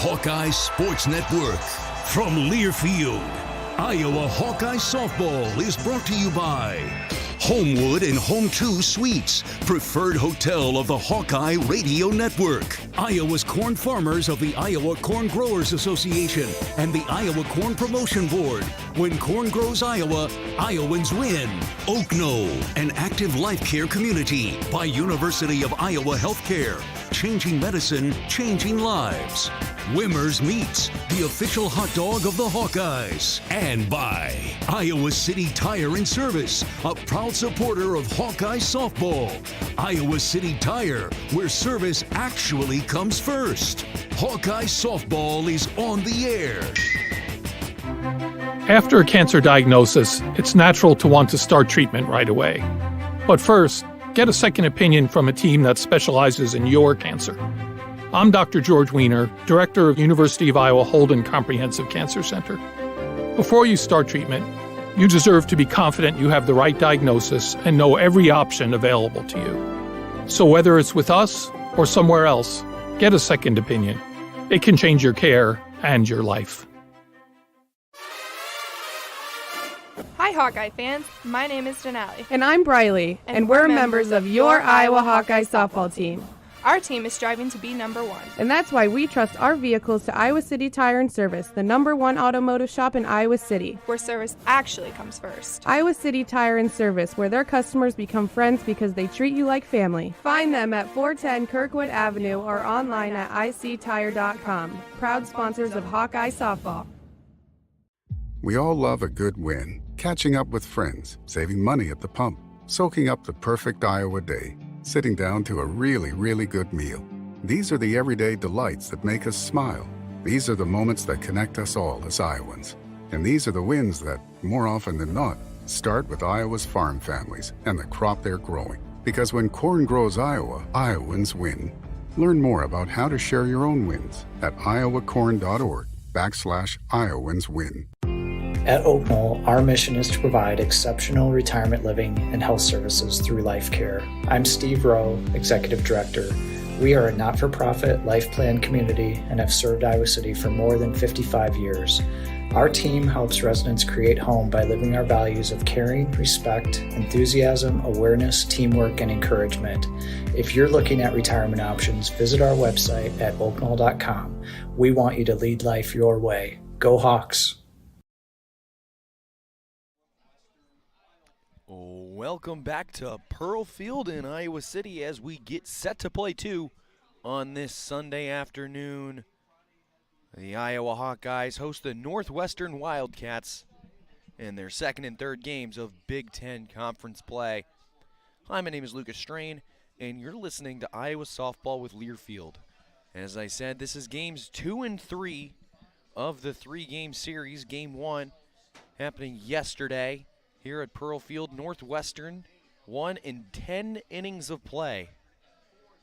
Hawkeye Sports Network. From Learfield, Iowa Hawkeye Softball is brought to you by Homewood and Home 2 Suites, preferred hotel of the Hawkeye Radio Network. Iowa's corn farmers of the Iowa Corn Growers Association and the Iowa Corn Promotion Board. When corn grows Iowa, Iowans win. Oak Knoll, an active life care community by University of Iowa Healthcare. Changing medicine, changing lives. Wimmer's Meats, the official hot dog of the Hawkeyes. And by Iowa City Tire and Service, a proud supporter of Hawkeye softball. Iowa City Tire, where service actually comes first. Hawkeye softball is on the air. After a cancer diagnosis, it's natural to want to start treatment right away. But first, get a second opinion from a team that specializes in your cancer. I'm Dr. George Weiner, Director of University of Iowa Holden Comprehensive Cancer Center. Before you start treatment, you deserve to be confident you have the right diagnosis and know every option available to you. So whether it's with us or somewhere else, get a second opinion. It can change your care and your life. Hi Hawkeye fans, my name is Denali. And I'm Briley, and we're members of your Iowa Hawkeye softball team. Our team is striving to be number one. And that's why we trust our vehicles to Iowa City Tire and Service, the #1 automotive shop in Iowa City. Where service actually comes first. Iowa City Tire and Service, where their customers become friends because they treat you like family. Find them at 410 Kirkwood Avenue or online at ictire.com. Proud sponsors of Hawkeye softball. We all love a good win. Catching up with friends, saving money at the pump, soaking up the perfect Iowa day, sitting down to a really, really good meal. These are the everyday delights that make us smile. These are the moments that connect us all as Iowans. And these are the wins that, more often than not, start with Iowa's farm families and the crop they're growing. Because when corn grows Iowa, Iowans win. Learn more about how to share your own wins at iowacorn.org/IowansWin. At Oak Knoll, our mission is to provide exceptional retirement living and health services through life care. I'm Steve Rowe, Executive Director. We are a not-for-profit life plan community and have served Iowa City for more than 55 years. Our team helps residents create home by living our values of caring, respect, enthusiasm, awareness, teamwork, and encouragement. If you're looking at retirement options, visit our website at oakknoll.com. We want you to lead life your way. Go Hawks! Welcome back to Pearl Field in Iowa City as we get set to play two on this Sunday afternoon. The Iowa Hawkeyes host the Northwestern Wildcats in their second and third games of Big Ten Conference play. Hi, my name is Lucas Strain, and you're listening to Iowa Softball with Learfield. As I said, this is games 2 and 3 of the three-game series. Game 1 happening yesterday here at Pearl Field. Northwestern won in 10 innings of play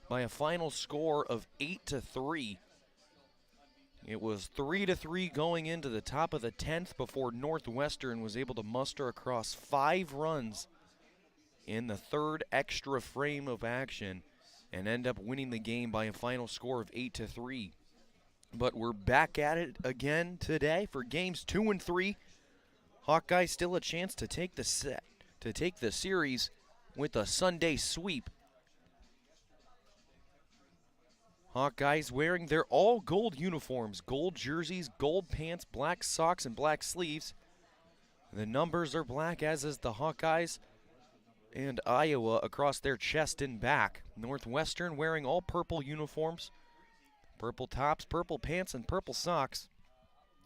by a final score of 8-3. It was 3-3 going into the top of the 10th before Northwestern was able to muster across 5 runs in the third extra frame of action and end up winning the game by a final score of 8-3. But we're back at it again today for games 2 and 3. Hawkeyes still a chance to take the series with a Sunday sweep. Hawkeyes wearing their all gold uniforms, gold jerseys, gold pants, black socks, and black sleeves. The numbers are black, as is the Hawkeyes and Iowa across their chest and back. Northwestern wearing all purple uniforms, purple tops, purple pants, and purple socks,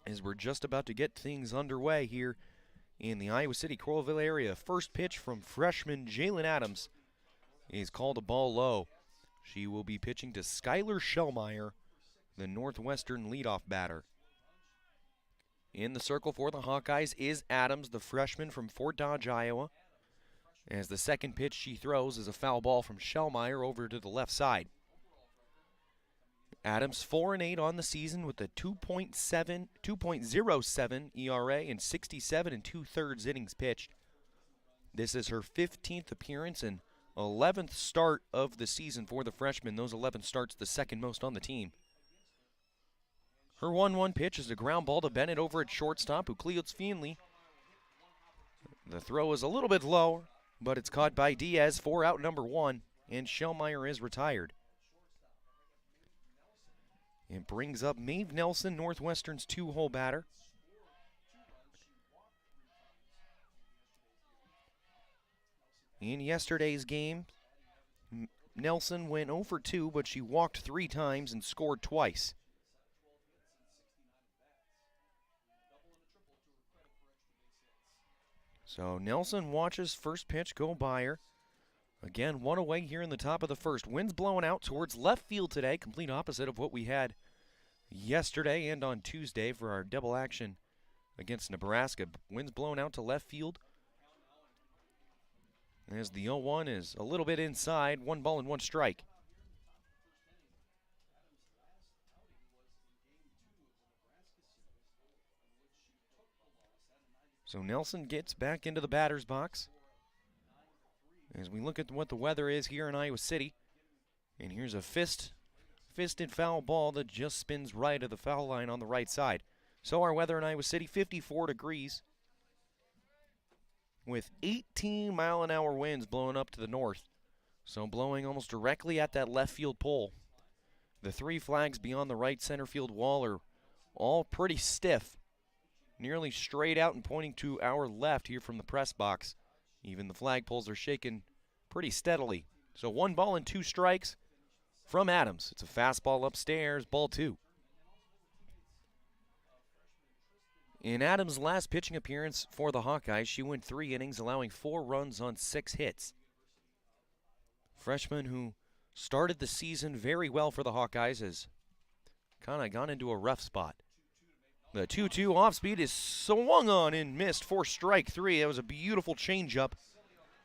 as we're just about to get things underway here in the Iowa City-Coralville area. First pitch from freshman Jalen Adams is called a ball low. She will be pitching to Skylar Schellmeyer, the Northwestern leadoff batter. In the circle for the Hawkeyes is Adams, the freshman from Fort Dodge, Iowa, as the second pitch she throws is a foul ball from Schellmeyer over to the left side. Adams 4-8 on the season with a 2.07 ERA and 67 2/3 innings pitched. This is her 15th appearance and 11th start of the season for the freshman. Those 11 starts the second most on the team. Her 1-1 pitch is a ground ball to Bennett over at shortstop, who clears Feenley. The throw is a little bit low, but it's caught by Diaz for out number 1, and Shellmeyer is retired. It brings up Maeve Nelson, Northwestern's 2-hole batter. In yesterday's game, Nelson went 0 for 2, but she walked 3 times and scored twice. So Nelson watches first pitch go by her. Again, 1 away here in the top of the first. Wind's blowing out towards left field today, complete opposite of what we had yesterday and on Tuesday for our double action against Nebraska. Wind's blowing out to left field. As the 0-1 is a little bit inside, 1 ball and 1 strike. So Nelson gets back into the batter's box. As we look at what the weather is here in Iowa City. And here's a fisted foul ball that just spins right of the foul line on the right side. So our weather in Iowa City, 54 degrees. With 18-mile-an-hour winds blowing up to the north. So blowing almost directly at that left field pole. The 3 flags beyond the right center field wall are all pretty stiff. Nearly straight out and pointing to our left here from the press box. Even the flagpoles are shaking pretty steadily. So 1 ball and 2 strikes from Adams. It's a fastball upstairs, ball 2. In Adams' last pitching appearance for the Hawkeyes, she went 3 innings, allowing 4 runs on 6 hits. Freshman who started the season very well for the Hawkeyes has kind of gone into a rough spot. The 2-2 off speed is swung on and missed for strike 3. That was a beautiful changeup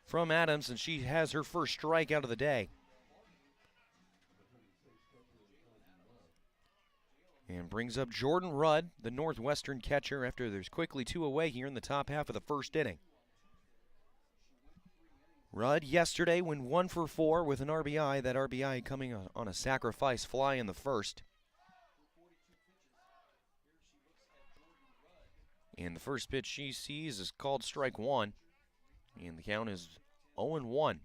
from Adams, and she has her first strikeout of the day. And brings up Jordan Rudd, the Northwestern catcher, after there's quickly 2 away here in the top half of the first inning. Rudd yesterday went 1 for 4 with an RBI, that RBI coming on a sacrifice fly in the first. And the first pitch she sees is called strike 1. And the count is 0-1.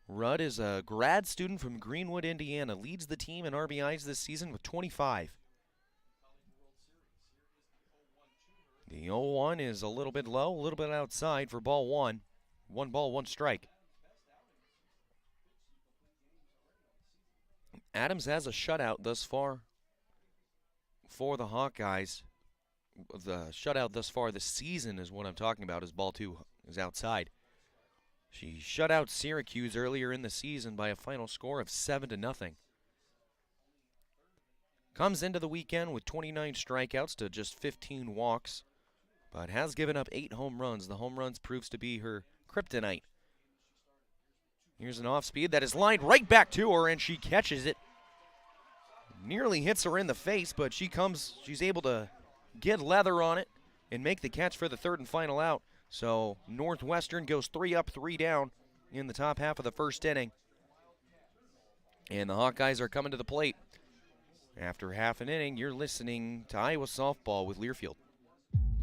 Rudd is a grad student from Greenwood, Indiana. Leads the team in RBIs this season with 25. The 0-1 is a little bit low, a little bit outside for ball 1. 1 ball, 1 strike. Adams has a shutout thus far for the Hawkeyes. The shutout thus far this season is what I'm talking about, as ball 2 is outside. She shut out Syracuse earlier in the season by a final score of 7-0. Comes into the weekend with 29 strikeouts to just 15 walks, but has given up 8 home runs. The home runs proves to be her kryptonite. Here's an off speed that is lined right back to her, and she catches it. Nearly hits her in the face, but she's able to get leather on it and make the catch for the 3rd and final out. So Northwestern goes 3 up, 3 down in the top half of the first inning. And the Hawkeyes are coming to the plate. After half an inning, you're listening to Iowa Softball with Learfield.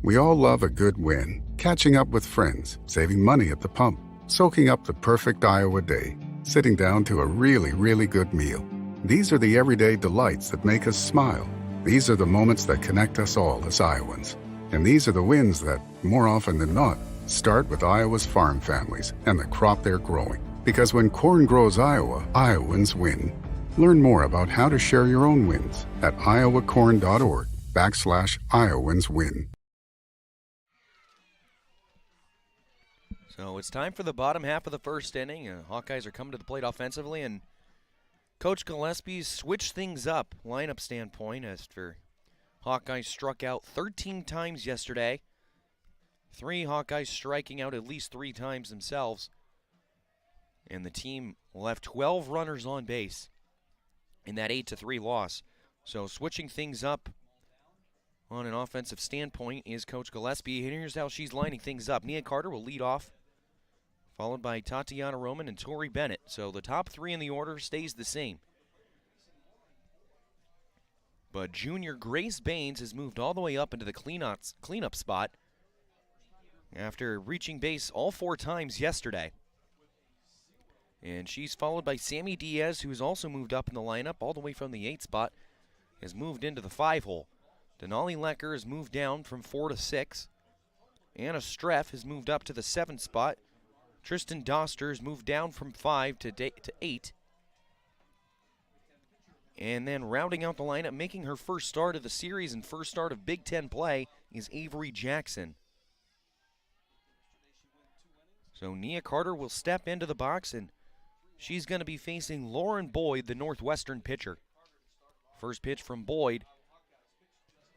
We all love a good win. Catching up with friends, saving money at the pump, soaking up the perfect Iowa day, sitting down to a really, really good meal. These are the everyday delights that make us smile. These are the moments that connect us all as Iowans. And these are the wins that, more often than not, start with Iowa's farm families and the crop they're growing. Because when corn grows Iowa, Iowans win. Learn more about how to share your own wins at iowacorn.org/Iowans win. So it's time for the bottom half of the first inning. Hawkeyes are coming to the plate offensively, and Coach Gillespie's switched things up lineup standpoint after Hawkeyes struck out 13 times yesterday. 3 Hawkeyes striking out at least 3 times themselves. And the team left 12 runners on base in that 8-3 loss. So switching things up on an offensive standpoint is Coach Gillespie. And here's how she's lining things up. Nia Carter will lead off, followed by Tatiana Roman and Tori Bennett. So the top 3 in the order stays the same. But junior Grace Baines has moved all the way up into the cleanup spot after reaching base all 4 times yesterday. And she's followed by Sammy Diaz, who's also moved up in the lineup all the way from the 8 spot, has moved into the 5 hole. Denali Lecker has moved down from 4 to 6. Anna Streff has moved up to the 7 spot. Tristan Doster has moved down from 5 to 8. And then rounding out the lineup, making her first start of the series and first start of Big Ten play, is Avery Jackson. So Nia Carter will step into the box, and she's going to be facing Lauren Boyd, the Northwestern pitcher. First pitch from Boyd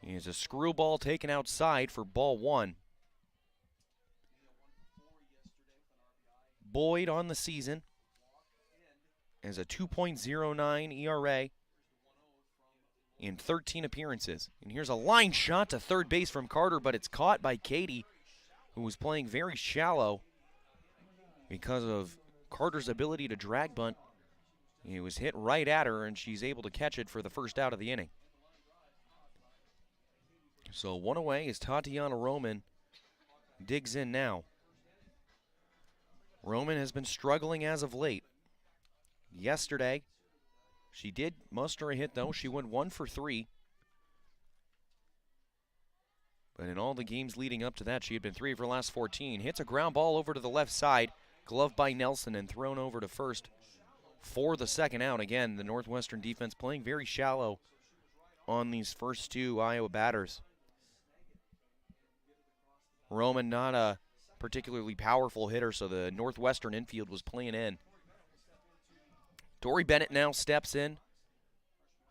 is a screwball taken outside for ball 1. Boyd on the season has a 2.09 ERA in 13 appearances. And here's a line shot to third base from Carter, but it's caught by Katie, who was playing very shallow because of Carter's ability to drag bunt. It was hit right at her, and she's able to catch it for the first out of the inning. So 1 away as Tatiana Roman digs in now. Roman has been struggling as of late. Yesterday, she did muster a hit, though. She went 1 for 3. But in all the games leading up to that, she had been 3 of her last 14. Hits a ground ball over to the left side, gloved by Nelson and thrown over to first for the second out. Again, the Northwestern defense playing very shallow on these first 2 Iowa batters. Roman not a particularly powerful hitter, so the Northwestern infield was playing in. Tori Bennett now steps in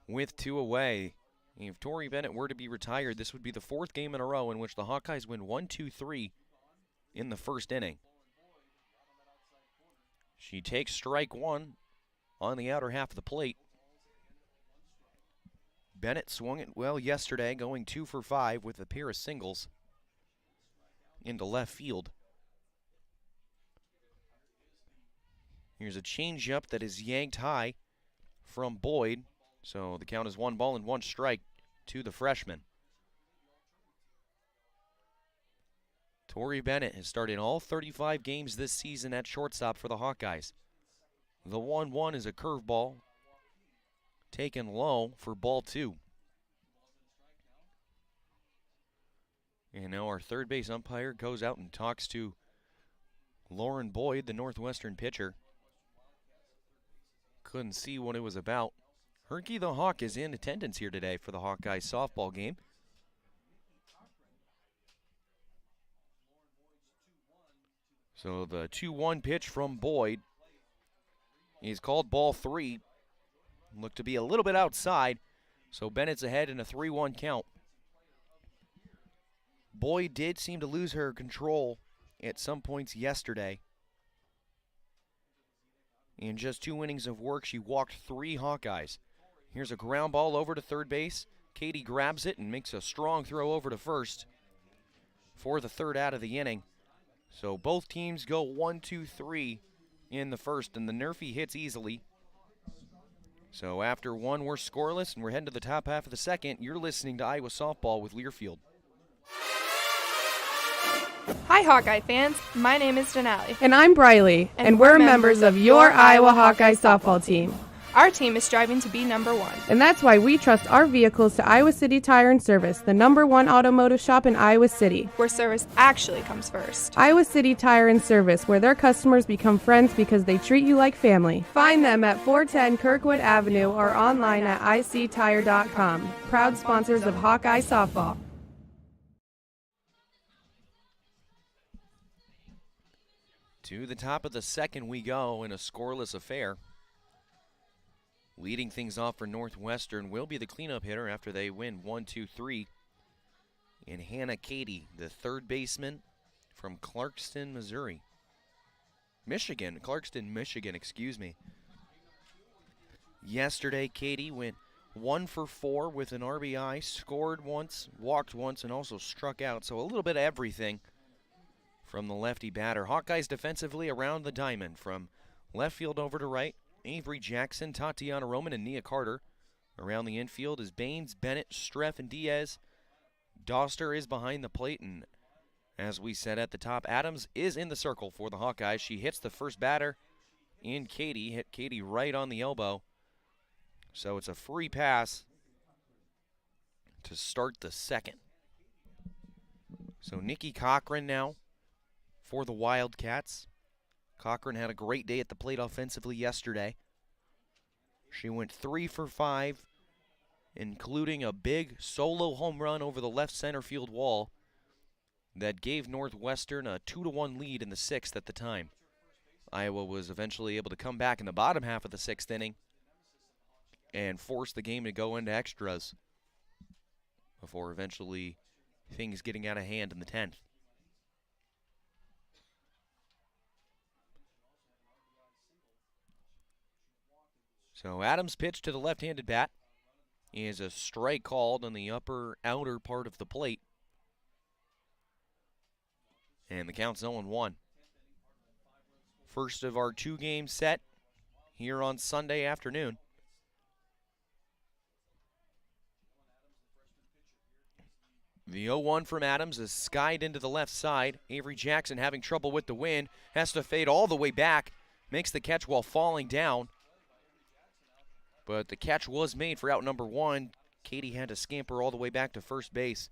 with 2 away. If Tori Bennett were to be retired, this would be the 4th game in a row in which the Hawkeyes win 1-2-3 in the first inning. She takes strike 1 on the outer half of the plate. Bennett swung it well yesterday, going 2 for 5 with a pair of singles into left field. Here's a changeup that is yanked high from Boyd. So the count is 1 ball and 1 strike to the freshman. Tori Bennett has started all 35 games this season at shortstop for the Hawkeyes. The 1-1 is a curveball taken low for ball 2. And now our third base umpire goes out and talks to Lauren Boyd, the Northwestern pitcher. Couldn't see what it was about. Herky the Hawk is in attendance here today for the Hawkeyes softball game. So the 2-1 pitch from Boyd is called ball 3. Looked to be a little bit outside, so Bennett's ahead in a 3-1 count. Boyd did seem to lose her control at some points yesterday. In just 2 innings of work, she walked 3 Hawkeyes. Here's a ground ball over to third base. Katie grabs it and makes a strong throw over to first for the 3rd out of the inning. So both teams go 1-2-3 in the first, and the Nerfy hits easily. So after 1, we're scoreless, and we're heading to the top half of the second. You're listening to Iowa Softball with Learfield. Hi, Hawkeye fans. My name is Denali. And I'm Briley, and we're members of your Iowa Hawkeye softball team. Our team is striving to be number 1. And that's why we trust our vehicles to Iowa City Tire and Service, the #1 automotive shop in Iowa City, Where service actually comes first. Iowa City Tire and Service, where their customers become friends because they treat you like family. Find them at 410 Kirkwood Avenue or online at ictire.com. Proud sponsors of Hawkeye softball. To the top of the second we go in a scoreless affair. Leading things off for Northwestern will be the cleanup hitter after they win 1-2-3. And Hannah Katie, the 3rd baseman from Clarkston, Missouri. Clarkston, Michigan, excuse me. Yesterday, Katie went 1 for 4 with an RBI, scored once, walked once, and also struck out. So a little bit of everything from the lefty batter. Hawkeyes defensively around the diamond from left field over to right. Avery Jackson, Tatiana Roman, and Nia Carter. Around the infield is Baines, Bennett, Streff, and Diaz. Doster is behind the plate, and as we said at the top, Adams is in the circle for the Hawkeyes. She hits the first batter, and Katie hit Katie right on the elbow. So it's a free pass to start the second. So Nikki Cochran now for the Wildcats. Cochran had a great day at the plate offensively yesterday. She went 3 for 5, including a big solo home run over the left center field wall that gave Northwestern a 2-1 lead in the 6th at the time. Iowa was eventually able to come back in the bottom half of the 6th inning and force the game to go into extras before eventually things getting out of hand in the 10th. So Adams' pitch to the left-handed bat is a strike called on the upper outer part of the plate. And the count's 0-1. First of our 2-game set here on Sunday afternoon. The 0-1 from Adams is skied into the left side. Avery Jackson having trouble with the wind, has to fade all the way back, makes the catch while falling down. But the catch was made for out number 1. Katie had to scamper all the way back to first base.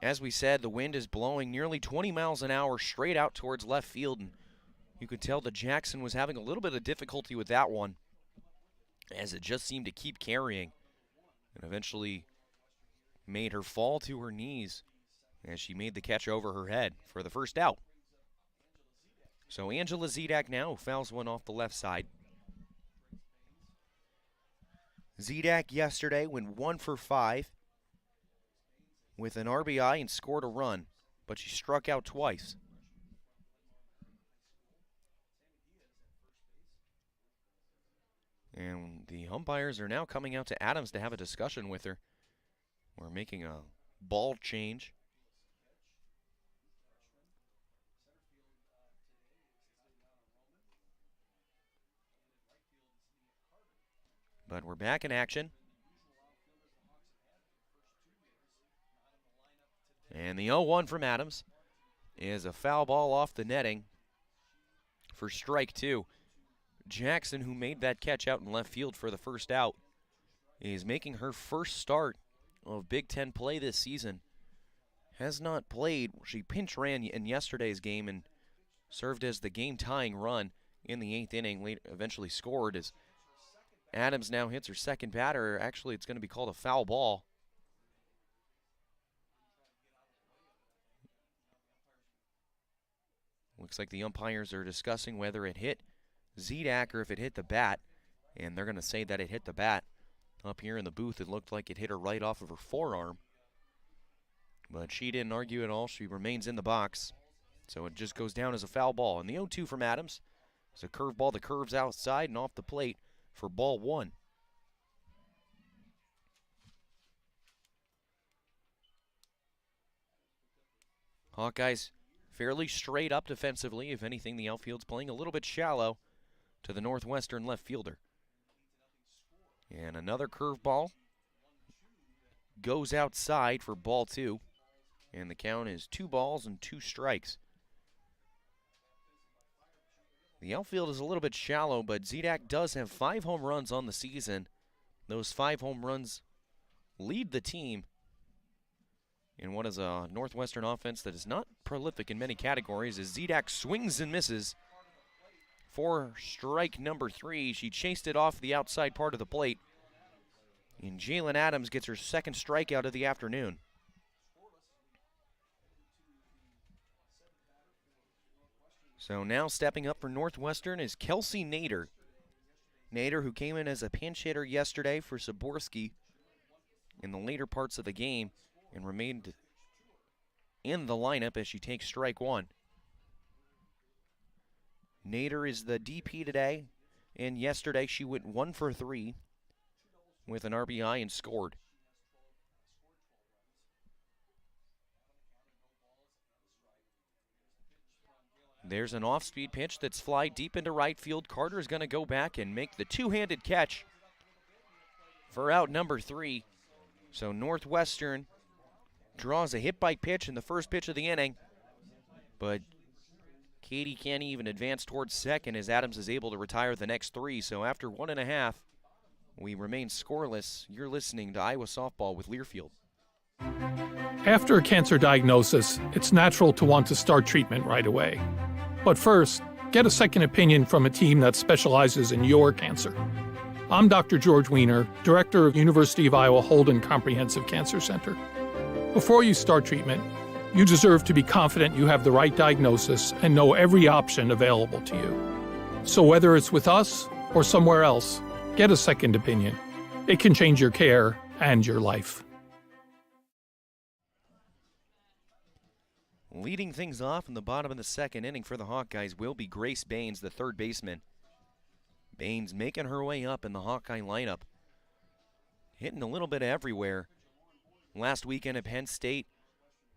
As we said, the wind is blowing nearly 20 miles an hour straight out towards left field, and you could tell that Jackson was having a little bit of difficulty with that one, as it just seemed to keep carrying, and eventually made her fall to her knees as she made the catch over her head for the first out. So Angela Zedak now fouls one off the left side. Zedak yesterday went 1 for 5 with an RBI and scored a run, but she struck out twice. And the umpires are now coming out to Adams to have a discussion with her. We're making a ball change. But we're back in action. And the 0-1 from Adams is a foul ball off the netting for strike 2. Jackson, who made that catch out in left field for the first out, is making her first start of Big Ten play this season. Has not played. She pinch ran in yesterday's game and served as the game-tying run in the 8th inning. Eventually scored as Adams now hits her second batter. Actually, it's going to be called a foul ball. Looks like the umpires are discussing whether it hit Zedak or if it hit the bat, and they're going to say that it hit the bat. Up here in the booth, it looked like it hit her right off of her forearm. But she didn't argue at all. She remains in the box. So it just goes down as a foul ball. And the 0-2 from Adams is a curveball that curves outside and off the plate for ball 1. Hawkeyes fairly straight up defensively. If anything, the outfield's playing a little bit shallow to the Northwestern left fielder. And another curveball goes outside for ball 2. And the count is 2 balls and 2 strikes. The outfield is a little bit shallow, but Zedak does have 5 home runs on the season. Those 5 home runs lead the team in what is a Northwestern offense that is not prolific in many categories, as Zedak swings and misses for strike number 3. She chased it off the outside part of the plate. And Jalen Adams gets her second strikeout of the afternoon. So now stepping up for Northwestern is Kelsey Nader. Nader, who came in as a pinch hitter yesterday for Saborski in the later parts of the game and remained in the lineup as she takes strike 1. Nader is the DP today, and yesterday she went 1 for 3 with an RBI and scored. There's an off-speed pitch that's fly deep into right field. Carter is going to go back and make the two-handed catch for out number 3. So Northwestern draws a hit by pitch in the first pitch of the inning, but Katie can't even advance towards second as Adams is able to retire the next 3. So after 1.5, we remain scoreless. You're listening to Iowa Softball with Learfield. After a cancer diagnosis, it's natural to want to start treatment right away. But first, get a second opinion from a team that specializes in your cancer. I'm Dr. George Weiner, Director of University of Iowa Holden Comprehensive Cancer Center. Before you start treatment, you deserve to be confident you have the right diagnosis and know every option available to you. So whether it's with us or somewhere else, get a second opinion. It can change your care and your life. Leading things off in the bottom of the second inning for the Hawkeyes will be Grace Baines, the third baseman. Baines making her way up in the Hawkeye lineup. Hitting a little bit everywhere. Last weekend at Penn State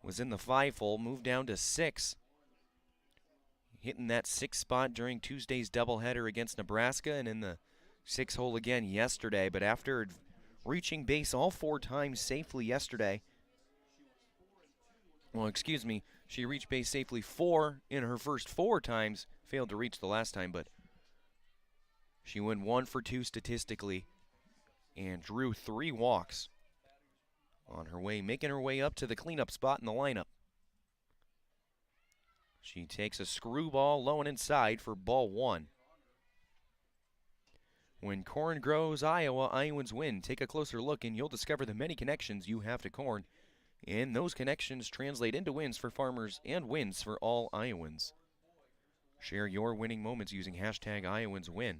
was in the 5-hole, moved down to 6. Hitting that 6th spot during Tuesday's doubleheader against Nebraska and in the 6-hole again yesterday. But after reaching base all 4 times safely yesterday, she reached base safely 4 in her first 4 times, failed to reach the last time, but she went 1 for 2 statistically and drew 3 walks on her way, making her way up to the cleanup spot in the lineup. She takes a screwball low and inside for ball 1. When corn grows Iowa, Iowans win. Take a closer look and you'll discover the many connections you have to corn. And those connections translate into wins for farmers and wins for all Iowans. Share your winning moments using hashtag IowansWin.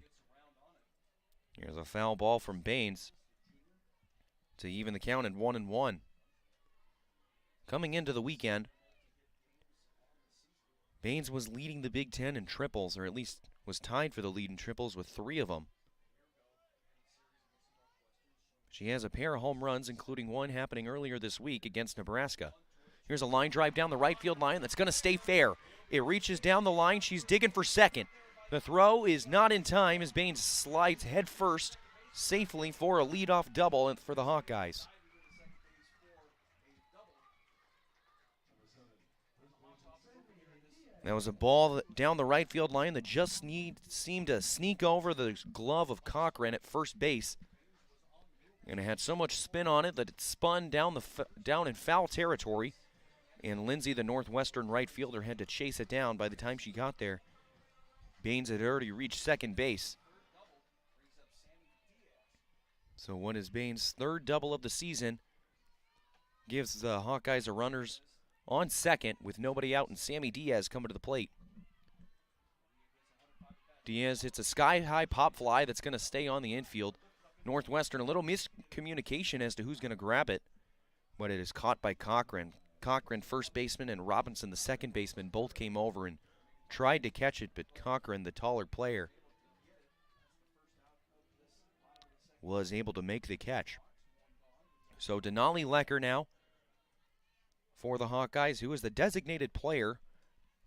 Here's a foul ball from Baines to even the count at 1-1. Coming into the weekend, Baines was leading the Big Ten in triples, or at least was tied for the lead in triples with 3 of them. She has a pair of home runs, including one happening earlier this week against Nebraska. Here's a line drive down the right field line that's going to stay fair. It reaches down the line. She's digging for second. The throw is not in time as Baines slides head first safely for a leadoff double for the Hawkeyes. That was a ball down the right field line that just seemed to sneak over the glove of Cochran at first base. And it had so much spin on it that it spun down in foul territory. And Lindsay, the Northwestern right fielder, had to chase it down. By the time she got there, Baines had already reached second base. So what is Baines' 3rd double of the season? Gives the Hawkeyes a runners on second with nobody out and Sammy Diaz coming to the plate. Diaz hits a sky-high pop fly that's going to stay on the infield. Northwestern, a little miscommunication as to who's going to grab it, but it is caught by Cochran. Cochran, first baseman, and Robinson, the second baseman, both came over and tried to catch it, but Cochran, the taller player, was able to make the catch. So Denali Lecker now for the Hawkeyes, who is the designated player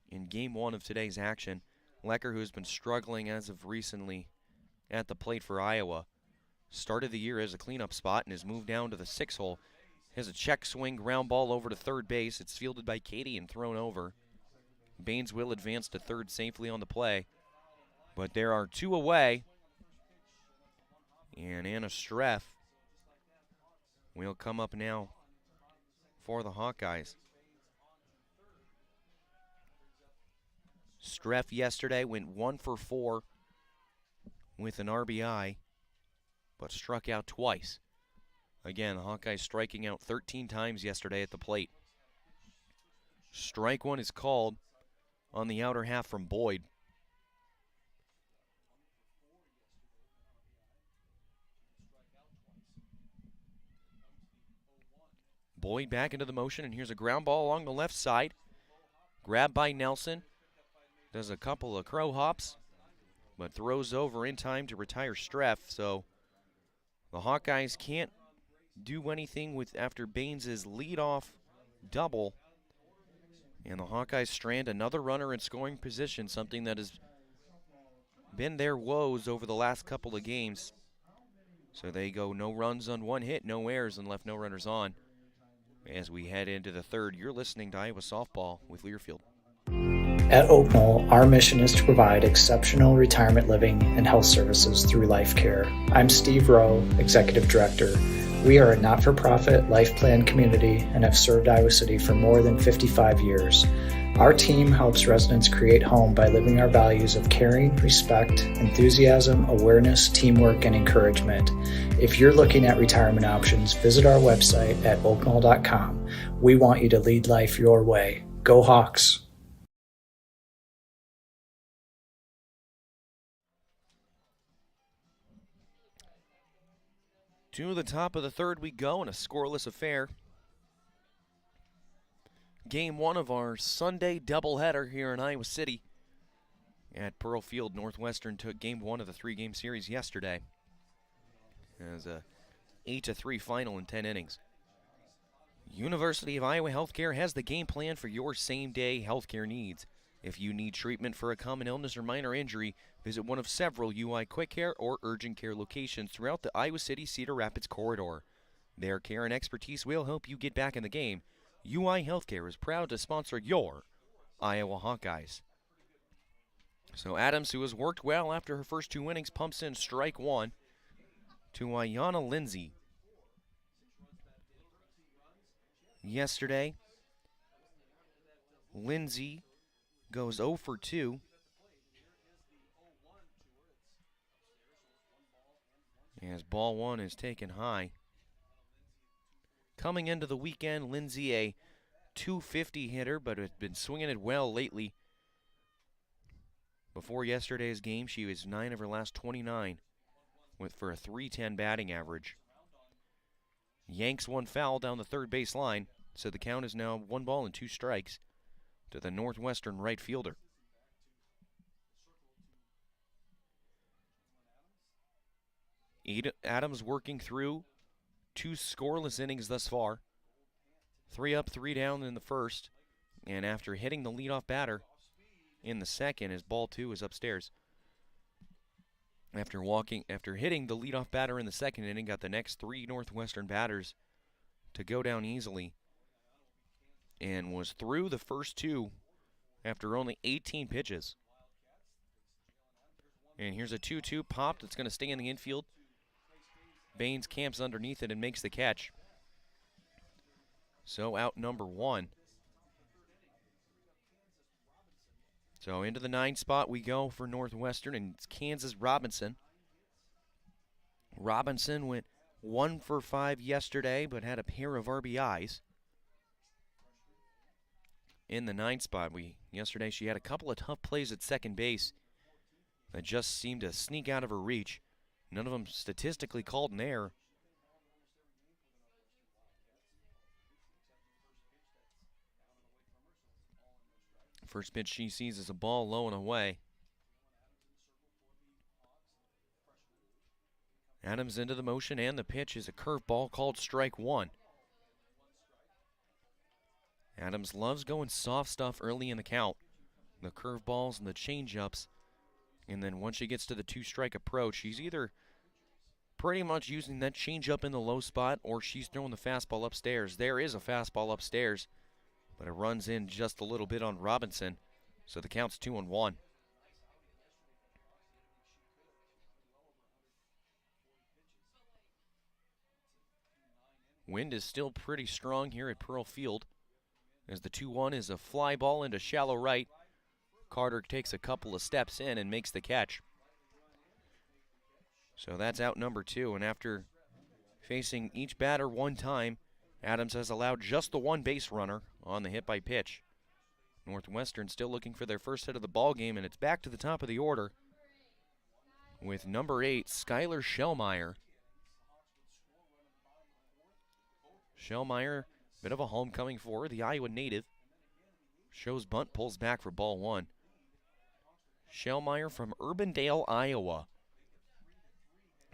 in Game 1 of today's action. Lecker, who has been struggling as of recently at the plate for Iowa, started the year as a cleanup spot and has moved down to the 6-hole. Has a check swing ground ball over to third base. It's fielded by Katie and thrown over. Baines will advance to third safely on the play, but there are 2 away. And Anna Streff will come up now for the Hawkeyes. Streff yesterday went 1 for 4 with an RBI, but struck out twice. Again, the Hawkeyes striking out 13 times yesterday at the plate. Strike 1 is called on the outer half from Boyd. Boyd back into the motion, and here's a ground ball along the left side. Grabbed by Nelson. Does a couple of crow hops, but throws over in time to retire Streff. So the Hawkeyes can't do anything after Baines' leadoff double. And the Hawkeyes strand another runner in scoring position, something that has been their woes over the last couple of games. So they go no runs on one hit, no errors, and left no runners on. As we head into the third, you're listening to Iowa Softball with Learfield. At Oak Knoll, our mission is to provide exceptional retirement living and health services through life care. I'm Steve Rowe, Executive Director. We are a not-for-profit life plan community and have served Iowa City for more than 55 years. Our team helps residents create home by living our values of caring, respect, enthusiasm, awareness, teamwork, and encouragement. If you're looking at retirement options, visit our website at oakknoll.com. We want you to lead life your way. Go Hawks! To the top of the third we go in a scoreless affair. Game one of our Sunday doubleheader here in Iowa City at Pearl Field. Northwestern took game one of the three-game series yesterday as a 8-3 final in 10 innings. University of Iowa Healthcare has the game plan for your same-day healthcare needs. If you need treatment for a common illness or minor injury, visit one of several UI Quick Care or Urgent Care locations throughout the Iowa City-Cedar Rapids corridor. Their care and expertise will help you get back in the game. UI Healthcare is proud to sponsor your Iowa Hawkeyes. So Adams, who has worked well after her first two innings, pumps in strike one to Ayanna Lindsay. Yesterday, Lindsay goes 0 for 2. As ball one is taken high. Coming into the weekend, Lindsay a .250 hitter, but has been swinging it well lately. Before yesterday's game, she was 9 of her last 29 for a .310 batting average. Yanks one foul down the third base line, so the count is now 1 ball and 2 strikes to the Northwestern right fielder. Adams working through 2 scoreless innings thus far. 3 up, 3 down in the first, and after hitting the leadoff batter in the second, as ball 2 is upstairs. After hitting the leadoff batter in the second inning, got the next 3 Northwestern batters to go down easily, and was through the first 2 after only 18 pitches. And here's a 2-2 pop that's going to stay in the infield. Baines camps underneath it and makes the catch. So out number 1. So into the 9 spot we go for Northwestern, and it's Kansas Robinson. Robinson went 1 for 5 yesterday, but had a pair of RBIs. In the 9 spot, yesterday she had a couple of tough plays at second base that just seemed to sneak out of her reach. None of them statistically called an error. First pitch she sees is a ball low and away. Adams into the motion, and the pitch is a curveball called strike 1. Adams loves going soft stuff early in the count. The curveballs and the changeups. And then once she gets to the 2-strike approach, she's either pretty much using that changeup in the low spot, or she's throwing the fastball upstairs. There is a fastball upstairs, but it runs in just a little bit on Robinson. So the count's 2-1. Wind is still pretty strong here at Pearl Field, as the 2-1 is a fly ball into shallow right. Carter takes a couple of steps in and makes the catch. So that's out number 2, and after facing each batter one time, Adams has allowed just the 1 base runner on the hit by pitch. Northwestern still looking for their first hit of the ball game, and it's back to the top of the order with number 8, Skylar Shellmeyer. Shellmeyer, bit of a homecoming for her, the Iowa native. Shows bunt, pulls back for ball 1. Shellmeyer from Urbandale, Iowa.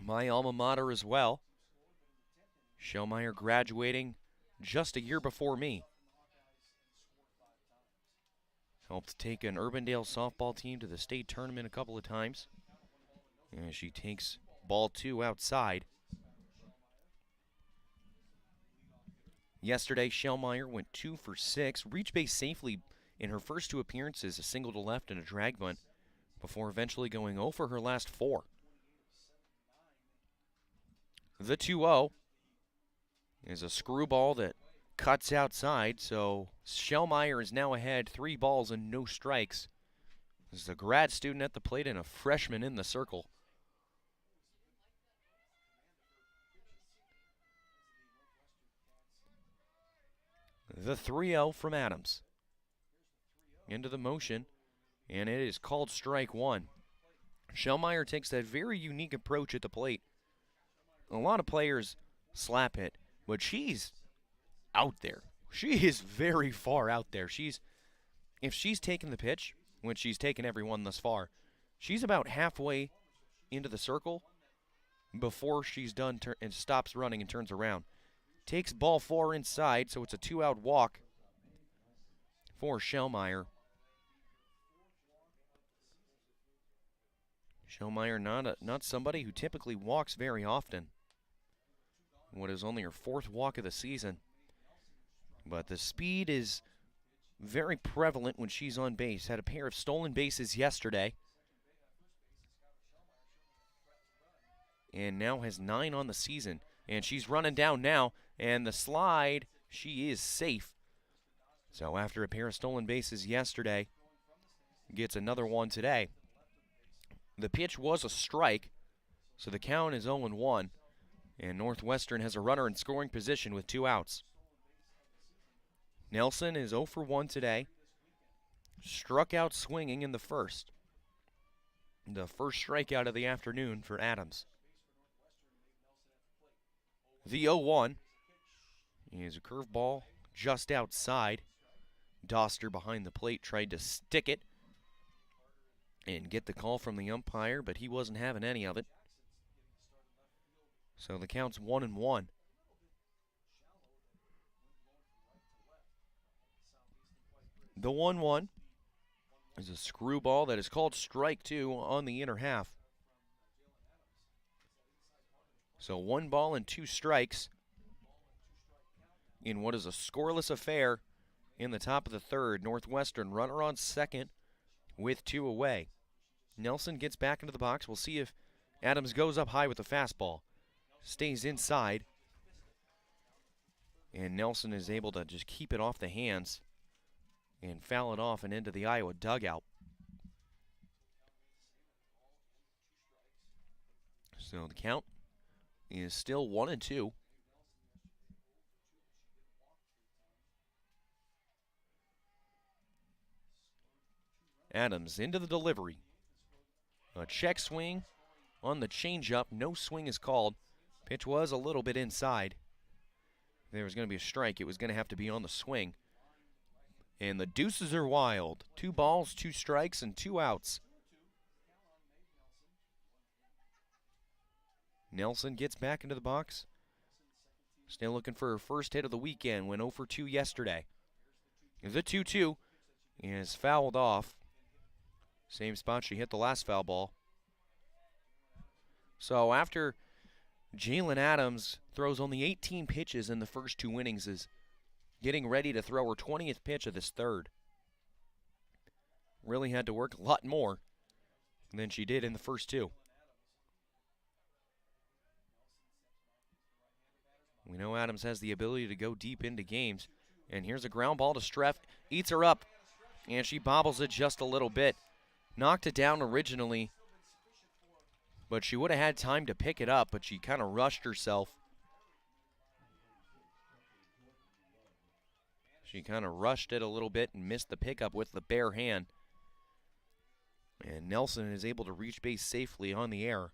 My alma mater as well. Shellmeyer graduating just a year before me. Helped take an Urbandale softball team to the state tournament a couple of times. And she takes ball 2 outside. Yesterday, Shellmeyer went 2 for 6, reached base safely in her first 2 appearances, a single to left and a drag bunt, before eventually going 0 for her last 4. The 2-0 is a screwball that cuts outside, so Shellmeyer is now ahead 3 balls and no strikes. This is a grad student at the plate and a freshman in the circle. The 3-0 from Adams. Into the motion, and it is called strike 1. Shellmeyer takes that very unique approach at the plate. A lot of players slap hit, but she's out there. She is very far out there. If she's taken the pitch, which she's taken every one thus far, she's about halfway into the circle before she's done and stops running and turns around. Takes ball 4 inside, so it's a 2-out walk for Shellmeyer. Shellmeyer not somebody who typically walks very often. What is only her 4th walk of the season. But the speed is very prevalent when she's on base. Had a pair of stolen bases yesterday. And now has 9 on the season. And she's running down now. And the slide, she is safe. So after a pair of stolen bases yesterday, gets another one today. The pitch was a strike, so the count is 0-1. And Northwestern has a runner in scoring position with 2 outs. Nelson is 0 for 1 today. Struck out swinging in the first. The first strikeout of the afternoon for Adams. The 0-1 is a curveball just outside. Doster behind the plate tried to stick it and get the call from the umpire, but he wasn't having any of it. So the count's 1-1. The 1-1 is a screwball that is called strike 2 on the inner half. So 1 ball and 2 strikes in what is a scoreless affair in the top of the 3rd. Northwestern runner on second with 2 away. Nelson gets back into the box. We'll see if Adams goes up high with the fastball. Stays inside. And Nelson is able to just keep it off the hands and foul it off and into the Iowa dugout. So the count is still 1-2. Adams into the delivery. A check swing on the changeup. No swing is called. Pitch was a little bit inside. If there was going to be a strike, it was going to have to be on the swing. And the deuces are wild. 2 balls, 2 strikes, and 2 outs. Nelson gets back into the box. Still looking for her first hit of the weekend. Went 0 for 2 yesterday. The 2-2 is fouled off. Same spot she hit the last foul ball. So after Jalen Adams throws only 18 pitches in the first 2 innings, is getting ready to throw her 20th pitch of this 3rd. Really had to work a lot more than she did in the first 2. We know Adams has the ability to go deep into games. And here's a ground ball to Streff. Eats her up, and she bobbles it just a little bit. Knocked it down originally, but she would have had time to pick it up, but she kind of rushed herself. She kind of rushed it a little bit and missed the pickup with the bare hand. And Nelson is able to reach base safely on the air.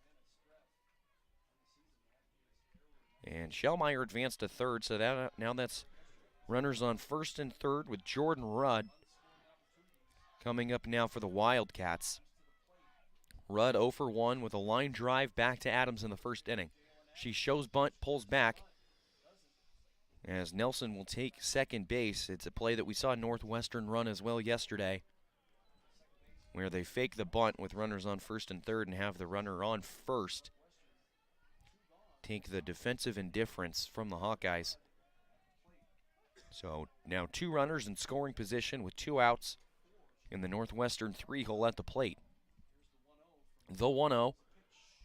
And Shellmeyer advanced to 3rd, so now that's runners on 1st and 3rd with Jordan Rudd coming up now for the Wildcats. Rudd 0 for 1 with a line drive back to Adams in the 1st inning. She shows bunt, pulls back, as Nelson will take 2nd base. It's a play that we saw Northwestern run as well yesterday, where they fake the bunt with runners on 1st and 3rd and have the runner on 1st take the defensive indifference from the Hawkeyes. So now 2 runners in scoring position with 2 outs in the Northwestern 3-hole at the plate. The 1-0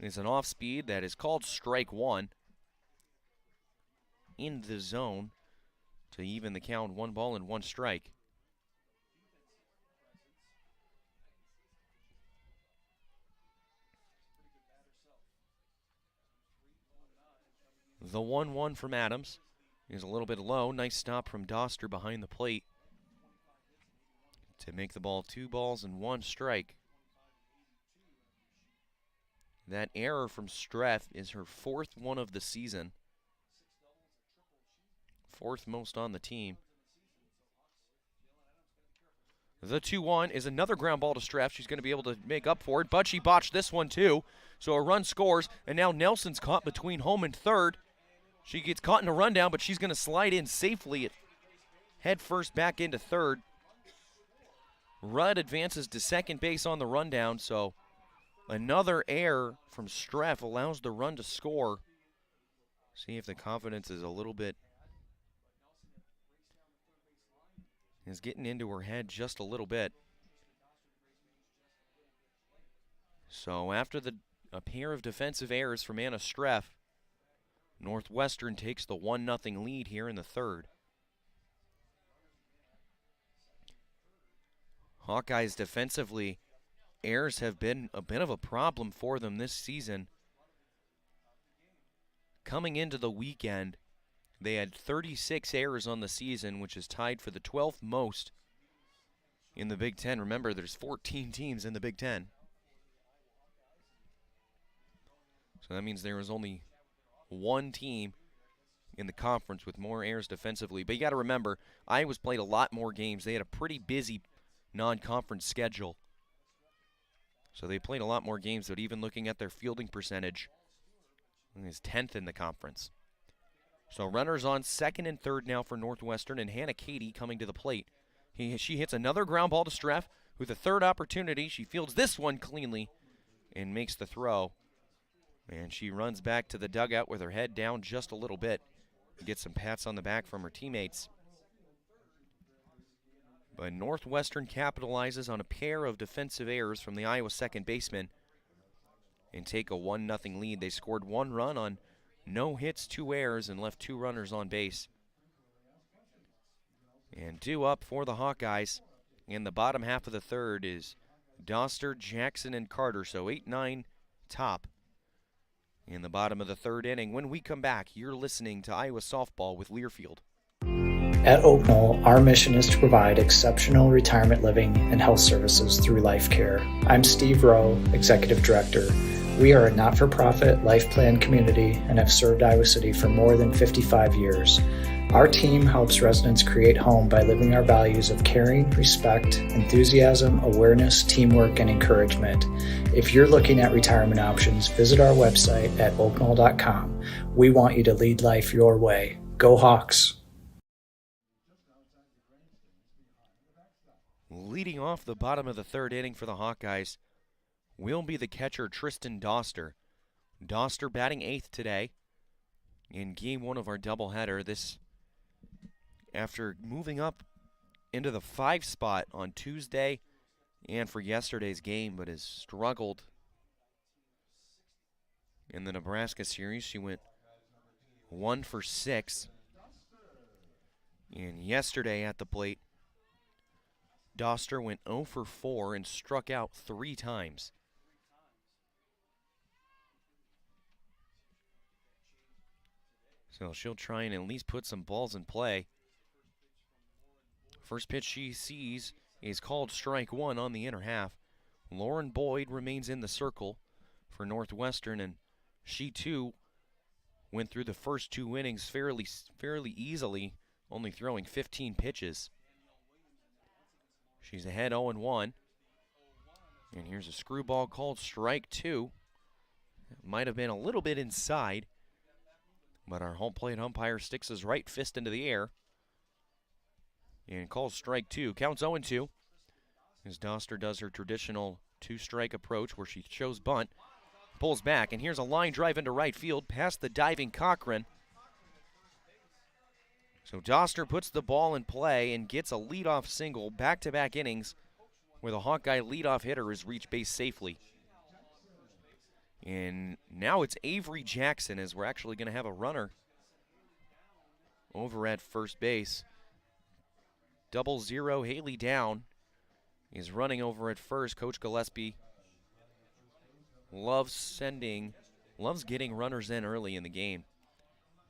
is an off-speed that is called strike 1 in the zone to even the count, 1 ball and 1 strike. The 1-1 from Adams is a little bit low. Nice stop from Doster behind the plate to make the ball 2 balls and 1 strike. That error from Streff is her 4th one of the season. 4th most on the team. The 2-1 is another ground ball to Streff. She's going to be able to make up for it, but she botched this one too. So a run scores, and now Nelson's caught between home and third. She gets caught in a rundown, but she's going to slide in safely head first back into third. Rudd advances to second base on the rundown, so another error from Streff allows the run to score. See if the confidence is a little bit, is getting into her head just a little bit. So after a pair of defensive errors from Anna Streff, Northwestern takes the 1-0 lead here in the third. Hawkeyes defensively, errors have been a bit of a problem for them this season. Coming into the weekend, they had 36 errors on the season, which is tied for the 12th most in the Big Ten. Remember, there's 14 teams in the Big Ten. So that means there was only one team in the conference with more errors defensively. But you got to remember, Iowa's played a lot more games. They had a pretty busy non-conference schedule. So they played a lot more games, but even looking at their fielding percentage, is 10th in the conference. So runners on second and third now for Northwestern, and Hannah Cady coming to the plate. She hits another ground ball to Streff with a third opportunity. She fields this one cleanly and makes the throw. And she runs back to the dugout with her head down just a little bit. Gets some pats on the back from her teammates. But Northwestern capitalizes on a pair of defensive errors from the Iowa second baseman and take a 1-0 lead. They scored 1 run on no hits, 2 errors, and left 2 runners on base. And due up for the Hawkeyes in the bottom half of the third is Doster, Jackson, and Carter. So 8-9 top in the bottom of the third inning. When we come back, you're listening to Iowa Softball with Learfield. At Oak Knoll, our mission is to provide exceptional retirement living and health services through life care. I'm Steve Rowe, Executive Director. We are a not-for-profit life plan community and have served Iowa City for more than 55 years. Our team helps residents create home by living our values of caring, respect, enthusiasm, awareness, teamwork, and encouragement. If you're looking at retirement options, visit our website at oakknoll.com. We want you to lead life your way. Go Hawks! Leading off the bottom of the third inning for the Hawkeyes will be the catcher Tristan Doster. Doster batting 8th today in game 1 of our doubleheader. This after moving up into the 5 spot on Tuesday and for yesterday's game, but has struggled in the Nebraska series. She went 1 for 6. And yesterday at the plate, Doster went 0 for 4 and struck out 3 times. So she'll try and at least put some balls in play. First pitch she sees is called strike 1 on the inner half. Lauren Boyd remains in the circle for Northwestern, and she too went through the first 2 innings fairly easily, only throwing 15 pitches. She's ahead 0-1. And here's a screwball called strike 2. Might have been a little bit inside, but our home plate umpire sticks his right fist into the air and calls strike 2. Counts 0-2 as Doster does her traditional 2-strike approach where she shows bunt, pulls back, and here's a line drive into right field past the diving Cochran. So Doster puts the ball in play and gets a leadoff single, back-to-back innings, where the Hawkeye leadoff hitter has reached base safely. And now it's Avery Jackson, as we're actually going to have a runner over at first base. 0-0, Haley Down is running over at first. Coach Gillespie loves getting runners in early in the game.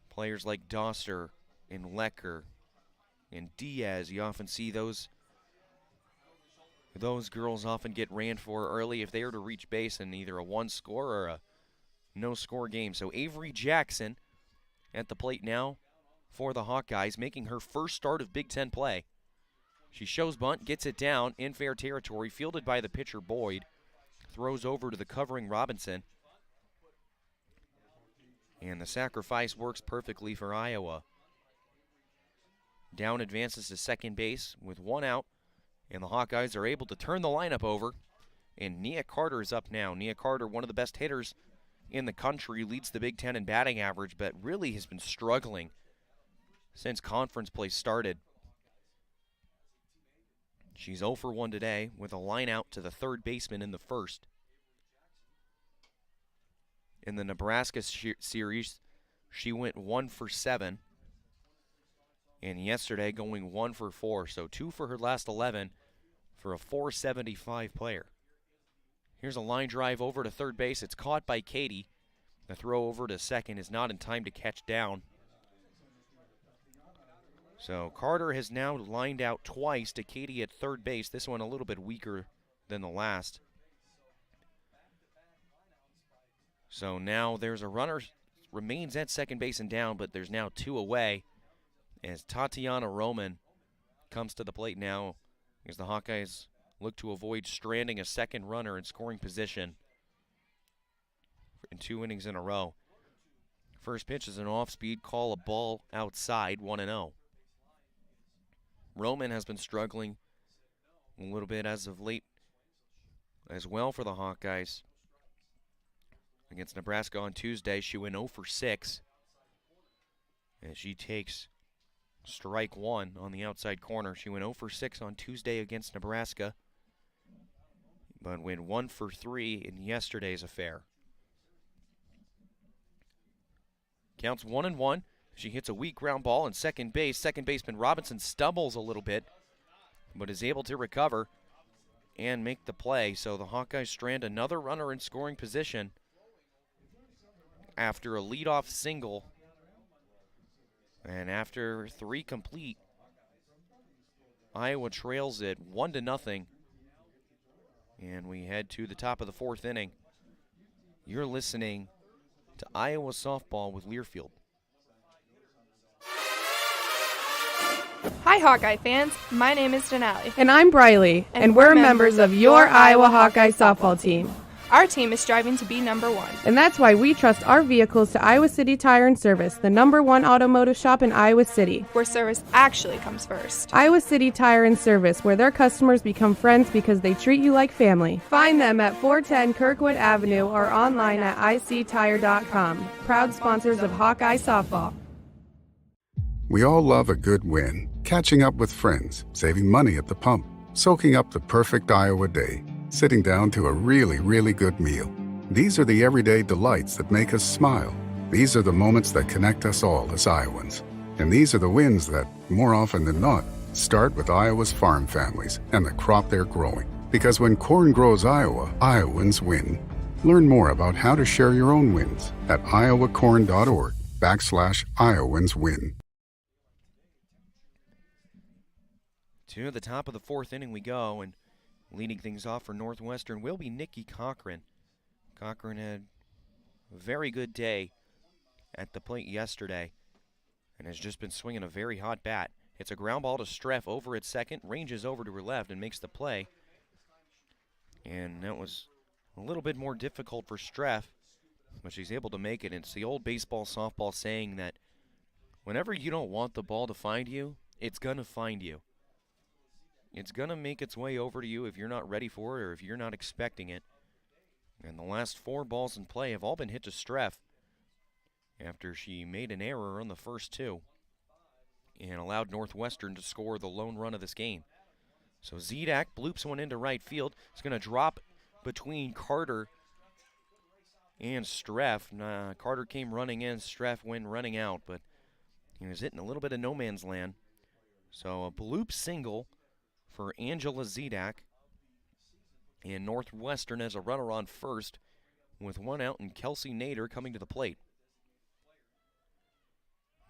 Players like Doster and Lecker and Diaz, you often see those girls often get ran for early if they are to reach base in either a one-score or a no-score game. So Avery Jackson at the plate now for the Hawkeyes, making her first start of Big Ten play. She shows bunt, gets it down in fair territory, fielded by the pitcher Boyd, throws over to the covering Robinson. And the sacrifice works perfectly for Iowa. Down advances to second base with one out, and the Hawkeyes are able to turn the lineup over. And Nia Carter is up now. Nia Carter, one of the best hitters in the country, leads the Big Ten in batting average, but really has been struggling since conference play started. She's 0 for 1 today with a line out to the third baseman in the first. In the Nebraska series, she went 1 for 7. And yesterday going 1 for 4. So 2 for her last 11 for a .475 player. Here's a line drive over to third base. It's caught by Katie. The throw over to second is not in time to catch down. So Carter has now lined out twice to Katie at third base. This one a little bit weaker than the last. So now there's a runner, remains at second base and down, but there's now 2 away as Tatiana Roman comes to the plate now as the Hawkeyes look to avoid stranding a second runner in scoring position in 2 innings in a row. First pitch is an off-speed call, a ball outside, 1-0. Roman has been struggling a little bit as of late as well for the Hawkeyes. Against Nebraska on Tuesday, she went 0 for 6 as she takes strike 1 on the outside corner. She went 0 for 6 on Tuesday against Nebraska, but went 1 for 3 in yesterday's affair. Counts 1-1. She hits a weak ground ball in second base. Second baseman Robinson stumbles a little bit, but is able to recover and make the play. So the Hawkeyes strand another runner in scoring position after a leadoff single. And after 3 complete, Iowa trails it 1-0. And we head to the top of the 4th inning. You're listening to Iowa Softball with Learfield. Hi, Hawkeye fans. My name is Denali. And I'm Briley, and we're members of your Iowa Hawkeye softball team. Our team is striving to be number 1. And that's why we trust our vehicles to Iowa City Tire and Service, the #1 automotive shop in Iowa City. Where service actually comes first. Iowa City Tire and Service, where their customers become friends because they treat you like family. Find them at 410 Kirkwood Avenue or online at ictire.com. Proud sponsors of Hawkeye softball. We all love a good win. Catching up with friends, saving money at the pump, soaking up the perfect Iowa day, sitting down to a really, really good meal. These are the everyday delights that make us smile. These are the moments that connect us all as Iowans. And these are the wins that, more often than not, start with Iowa's farm families and the crop they're growing. Because when corn grows Iowa, Iowans win. Learn more about how to share your own wins at iowacorn.org/IowansWin. To the top of the 4th inning we go, and leading things off for Northwestern will be Nikki Cochran. Cochran had a very good day at the plate yesterday and has just been swinging a very hot bat. It's a ground ball to Streff over at second, ranges over to her left and makes the play. And that was a little bit more difficult for Streff, but she's able to make it. It's the old baseball, softball saying that whenever you don't want the ball to find you, it's going to find you. It's going to make its way over to you if you're not ready for it or if you're not expecting it. And the last 4 balls in play have all been hit to Streff after she made an error on the first 2. and allowed Northwestern to score the lone run of this game. So Zedak bloops one into right field. It's going to drop between Carter and Streff. Carter came running in. Streff went running out, but he was hitting a little bit of no man's land. So a bloop single for Angela Zedak. And Northwestern has a runner on first with one out, and Kelsey Nader coming to the plate.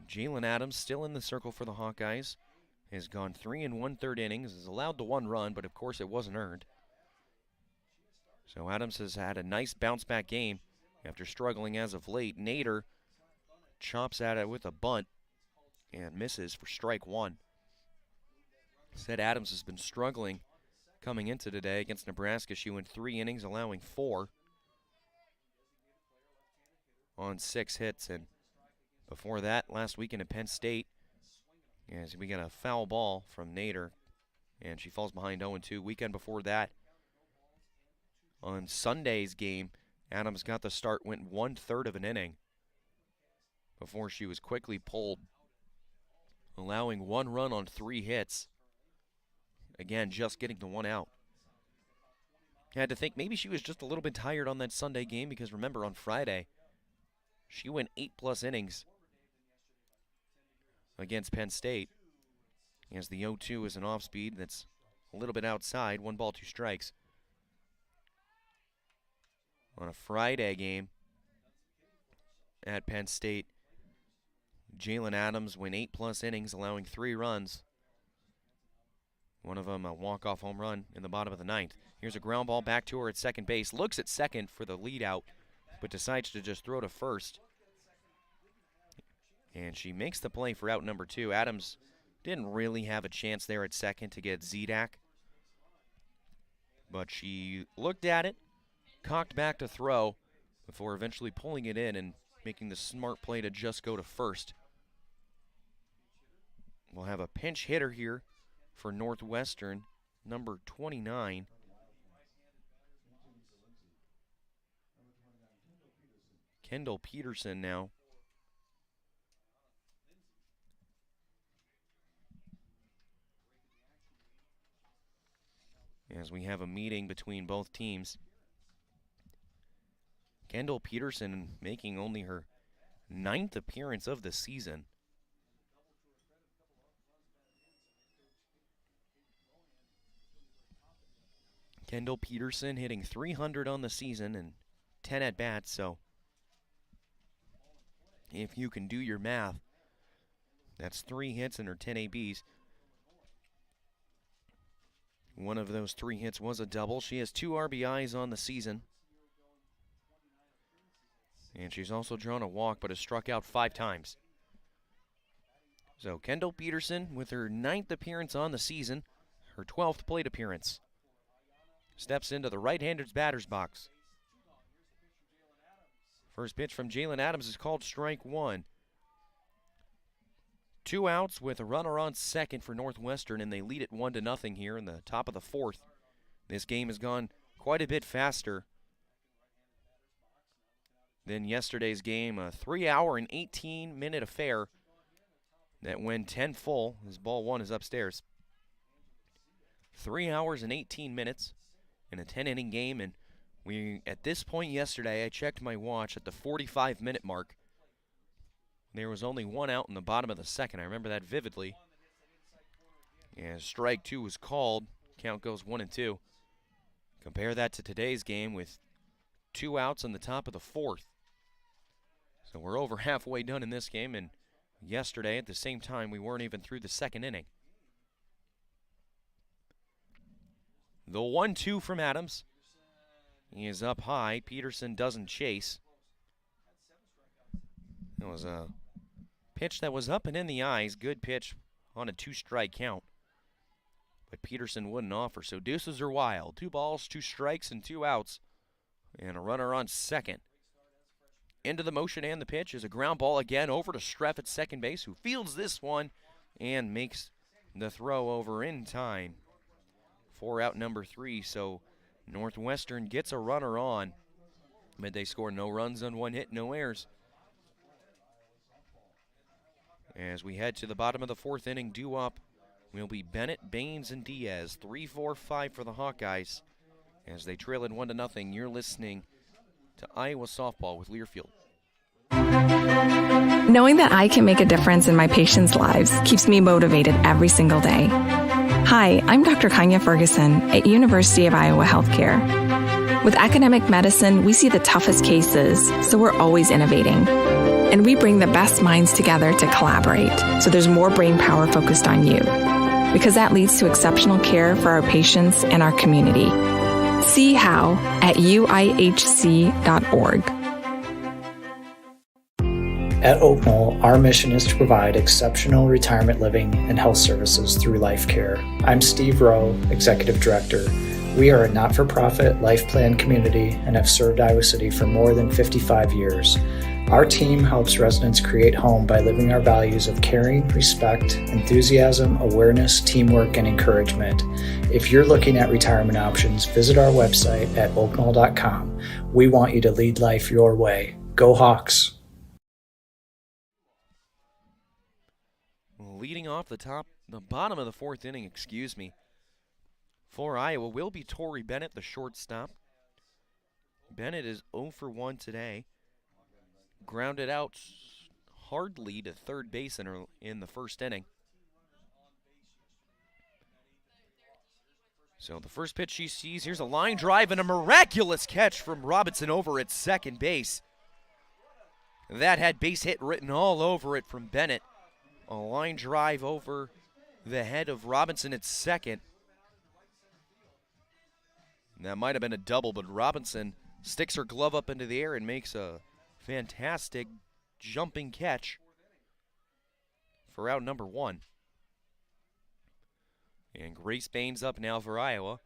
Jalen Adams still in the circle for the Hawkeyes. Has gone 3 1/3 innings, has allowed the one run, but of course it wasn't earned. So Adams has had a nice bounce-back game after struggling as of late. Nader chops at it with a bunt and misses for strike one. Said Adams has been struggling coming into today against Nebraska. She went 3 innings, allowing 4 on 6 hits. And before that, last weekend at Penn State, as we got a foul ball from Nader, and she falls behind 0-2. Weekend before that, on Sunday's game, Adams got the start, went 1/3 of an inning before she was quickly pulled, allowing 1 run on 3 hits. Again, just getting the 1 out. Had to think maybe she was just a little bit tired on that Sunday game, because remember, on Friday, she went 8+ innings against Penn State, as the 0-2 is an off speed that's a little bit outside. 1 ball, 2 strikes. On a Friday game at Penn State, Jalen Adams went 8+ innings, allowing 3 runs. One of them a walk-off home run in the bottom of the 9th. Here's a ground ball back to her at second base. Looks at second for the lead out, but decides to just throw to first. And she makes the play for out number 2. Adams didn't really have a chance there at second to get Zedak, but she looked at it, cocked back to throw, before eventually pulling it in and making the smart play to just go to first. We'll have a pinch hitter here for Northwestern, number 29. Kendall Peterson now. As we have a meeting between both teams. Kendall Peterson making only her 9th appearance of the season. Kendall Peterson hitting .300 on the season and 10 at-bats, so if you can do your math, that's 3 hits and her 10 ABs. One of those 3 hits was a double. She has 2 RBIs on the season. And she's also drawn a walk, but has struck out 5 times. So Kendall Peterson with her 9th appearance on the season, her 12th plate appearance. Steps into the right-hander's batter's box. First pitch from Jalen Adams is called strike 1. 2 outs with a runner on second for Northwestern, and they lead it 1-0 here in the top of the 4th. This game has gone quite a bit faster than yesterday's game. A 3-hour and 18-minute affair that went 10 full. As ball 1 is upstairs. 3 hours and 18 minutes in a 10-inning game, and we, at this point yesterday, I checked my watch at the 45-minute mark. There was only 1 out in the bottom of the 2nd. I remember that vividly. And strike 2 was called. Count goes 1-2. Compare that to today's game with 2 outs in the top of the 4th. So we're over halfway done in this game, and yesterday at the same time we weren't even through the 2nd inning. The 1-2 from Adams. He is up high. Peterson doesn't chase. It was a pitch that was up and in the eyes. Good pitch on a 2-strike count. But Peterson wouldn't offer, so deuces are wild. 2 balls, 2 strikes, and 2 outs. And a runner on second. Into the motion and the pitch is a ground ball again over to Streff at second base, who fields this one and makes the throw over in time for out number 3. So Northwestern gets a runner on, but they score no runs on 1 hit, no errors. As we head to the bottom of the fourth inning, due up will be Bennett, Baines, and Diaz. 3-4-5 for the Hawkeyes as they trail it 1-0. You're listening to Iowa Softball with Learfield. Knowing that I can make a difference in my patients' lives keeps me motivated every single day. Hi, I'm Dr. Kanya Ferguson at University of Iowa Healthcare. With academic medicine, we see the toughest cases, so we're always innovating. And we bring the best minds together to collaborate, so there's more brain power focused on you. Because that leads to exceptional care for our patients and our community. See how at uihc.org. At Oak Knoll, our mission is to provide exceptional retirement living and health services through life care. I'm Steve Rowe, Executive Director. We are a not-for-profit life plan community and have served Iowa City for more than 55 years. Our team helps residents create home by living our values of caring, respect, enthusiasm, awareness, teamwork, and encouragement. If you're looking at retirement options, visit our website at oakknoll.com. We want you to lead life your way. Go Hawks! Leading off the bottom of the fourth inning, for Iowa will be Torrey Bennett, the shortstop. Bennett is 0 for 1 today. Grounded out hardly to third base in the first inning. So the first pitch she sees, here's a line drive and a miraculous catch from Robinson over at second base. That had base hit written all over it from Bennett. A line drive over the head of Robinson at second. That might have been a double, but Robinson sticks her glove up into the air and makes a fantastic jumping catch for out number 1. And Grace Baines up now for Iowa.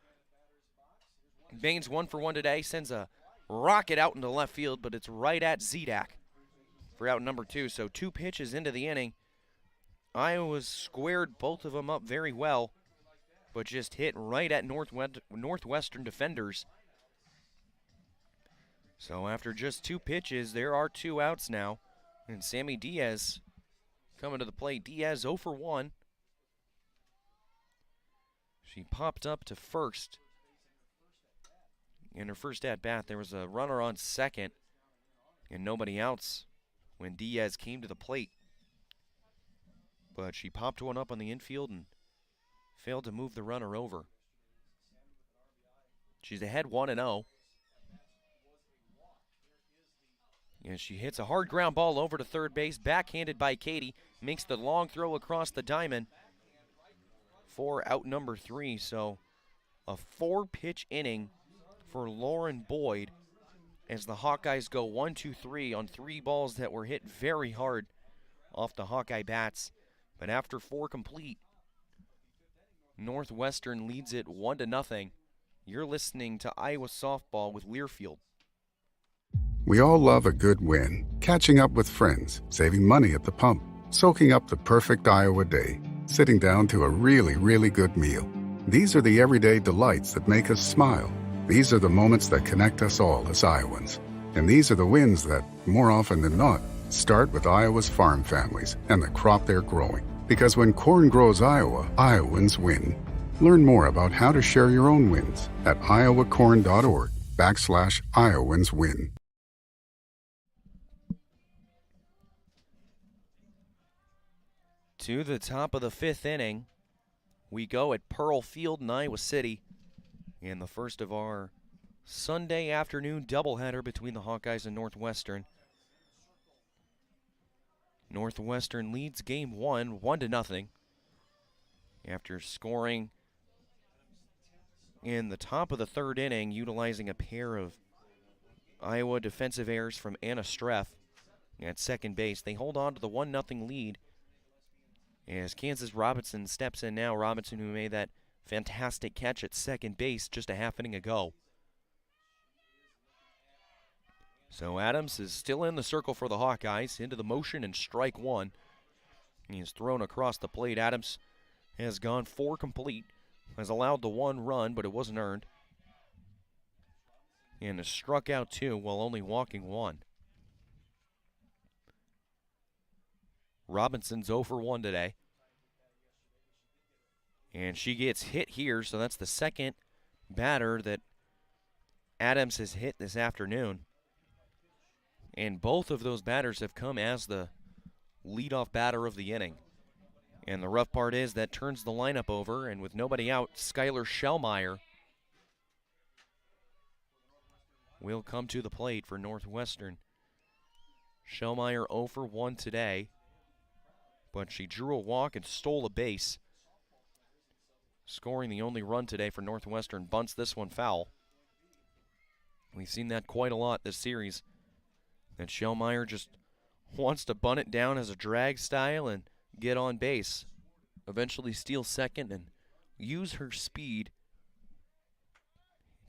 Baines 1 for 1 today, sends a rocket out into left field, but it's right at Zedak for out number 2. So 2 pitches into the inning. Iowa's squared both of them up very well, but just hit right at Northwestern defenders. So after just 2 pitches, there are 2 outs now. And Sammy Diaz coming to the plate. Diaz 0 for 1. She popped up to first. In her first at-bat, there was a runner on second and nobody else when Diaz came to the plate. But she popped one up on the infield and failed to move the runner over. She's ahead 1-0. And she hits a hard ground ball over to third base, backhanded by Katie. Makes the long throw across the diamond for out number 3. So a 4-pitch inning for Lauren Boyd as the Hawkeyes go 1-2-3 on 3 balls that were hit very hard off the Hawkeye bats. But after 4 complete, Northwestern leads it 1-0. You're listening to Iowa Softball with Learfield. We all love a good win. Catching up with friends, saving money at the pump, soaking up the perfect Iowa day, sitting down to a really, really good meal. These are the everyday delights that make us smile. These are the moments that connect us all as Iowans. And these are the wins that, more often than not, start with Iowa's farm families and the crop they're growing. Because when corn grows Iowa, Iowans win. Learn more about how to share your own wins at iowacorn.org/Iowans win. To the top of the 5th inning, we go at Pearl Field in Iowa City in the first of our Sunday afternoon doubleheader between the Hawkeyes and Northwestern. Northwestern leads game 1, 1-0, after scoring in the top of the 3rd inning, utilizing a pair of Iowa defensive errors from Anna Streff at second base. They hold on to the 1-0 lead as Kansas Robinson steps in now. Robinson, who made that fantastic catch at second base just a half inning ago. So Adams is still in the circle for the Hawkeyes, into the motion and strike 1. He is thrown across the plate. Adams has gone 4 complete, has allowed the 1 run, but it wasn't earned. And has struck out 2 while only walking 1. Robinson's 0 for 1 today. And she gets hit here, so that's the second batter that Adams has hit this afternoon. And both of those batters have come as the leadoff batter of the inning. And the rough part is that turns the lineup over, and with nobody out, Skylar Schellmeyer will come to the plate for Northwestern. Schellmeyer 0 for 1 today, but she drew a walk and stole a base. Scoring the only run today for Northwestern, bunts this one foul. We've seen that quite a lot this series, that Schellmeyer just wants to bunt it down as a drag style and get on base, eventually steal second and use her speed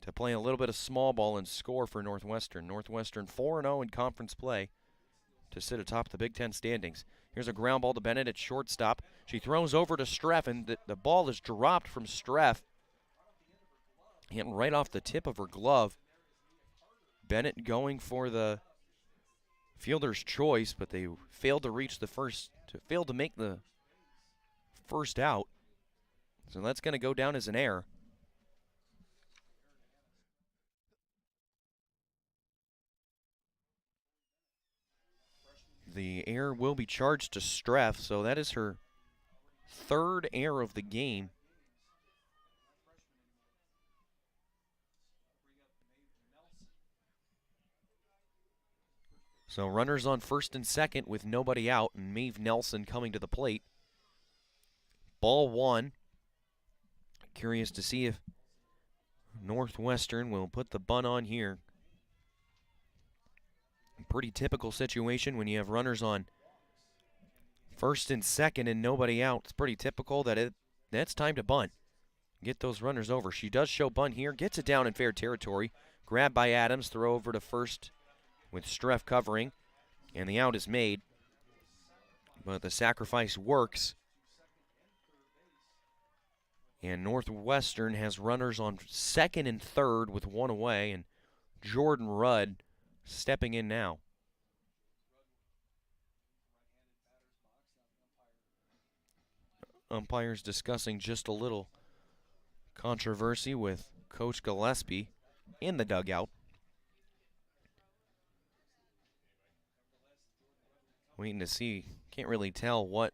to play a little bit of small ball and score for Northwestern. Northwestern 4-0 in conference play to sit atop the Big Ten standings. Here's a ground ball to Bennett at shortstop. She throws over to Streff, and the ball is dropped from Streff, hitting right off the tip of her glove. Bennett going for the fielder's choice, but they failed to reach the first, failed to make the first out. So that's going to go down as an error. The error will be charged to Streff, so that is her third error of the game. So runners on first and second with nobody out, and Maeve Nelson coming to the plate. Ball one. Curious to see if Northwestern will put the bunt on here. Pretty typical situation when you have runners on first and second and nobody out. It's pretty typical that that's time to bunt. Get those runners over. She does show bunt here, gets it down in fair territory. Grabbed by Adams, throw over to first with Streff covering, and the out is made. But the sacrifice works. And Northwestern has runners on second and third with one away, and Jordan Rudd stepping in now. Umpires discussing just a little controversy with Coach Gillespie in the dugout. Waiting to see, can't really tell what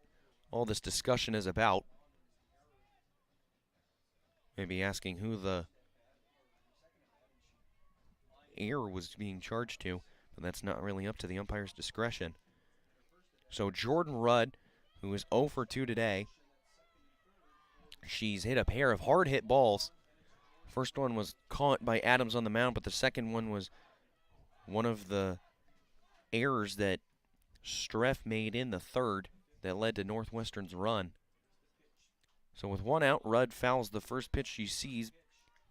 all this discussion is about. Maybe asking who the error was being charged to, but that's not really up to the umpire's discretion. So Jordan Rudd, who is 0 for 2 today, she's hit a pair of hard hit balls. First one was caught by Adams on the mound, but the second one was one of the errors that Streff made in the third that led to Northwestern's run. So with one out, Rudd fouls the first pitch she sees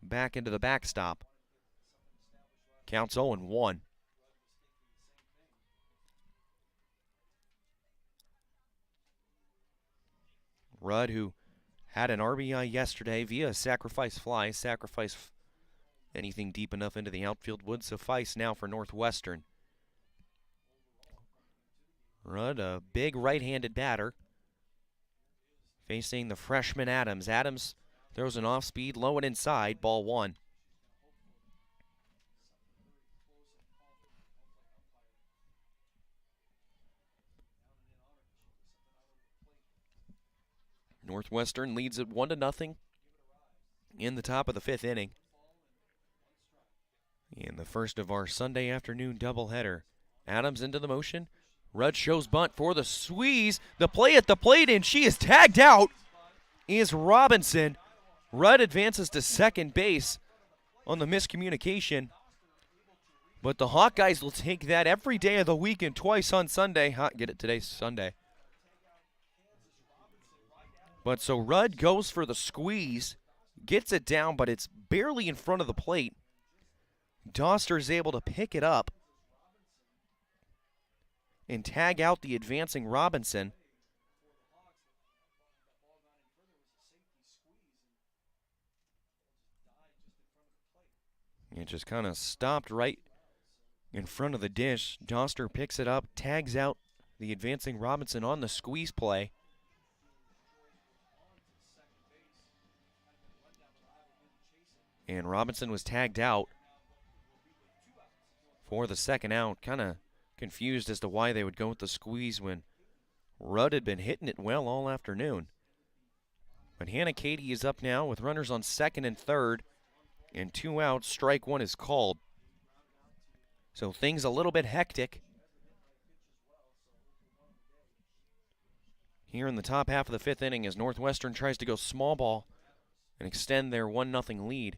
back into the backstop. Counts 0-1. Rudd, who had an RBI yesterday via a sacrifice fly. Anything deep enough into the outfield would suffice now for Northwestern. Rudd, a big right-handed batter, facing the freshman Adams. Adams throws an off-speed, low and inside, ball one. Northwestern leads it 1-0 in the top of the fifth inning. In the first of our Sunday afternoon doubleheader. Adams into the motion. Rudd shows bunt for the squeeze. The play at the plate, and she is tagged out, is Robinson. Rudd advances to second base on the miscommunication. But the Hawkeyes will take that every day of the week and twice on Sunday. Get it today, Sunday. But so Rudd goes for the squeeze, gets it down, but it's barely in front of the plate. Doster is able to pick it up and tag out the advancing Robinson. It just kind of stopped right in front of the dish. Doster picks it up, tags out the advancing Robinson on the squeeze play. And Robinson was tagged out for the second out. Kind of confused as to why they would go with the squeeze when Rudd had been hitting it well all afternoon. But Hawkeyes is up now with runners on second and third, and 2 outs. Strike one is called. So things a little bit hectic here in the top half of the fifth inning as Northwestern tries to go small ball and extend their 1-0 lead.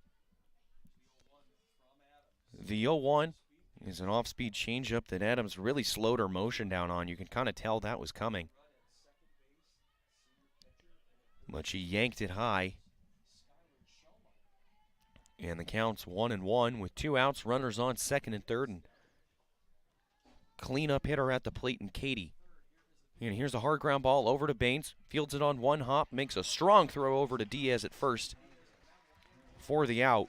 The 0-1 is an off-speed changeup that Adams really slowed her motion down on. You can kind of tell that was coming. But she yanked it high. And the count's 1-1 with 2 outs, runners on second and third, and cleanup hitter at the plate and Katie. And here's a hard ground ball over to Baines, fields it on one hop, makes a strong throw over to Diaz at first for the out.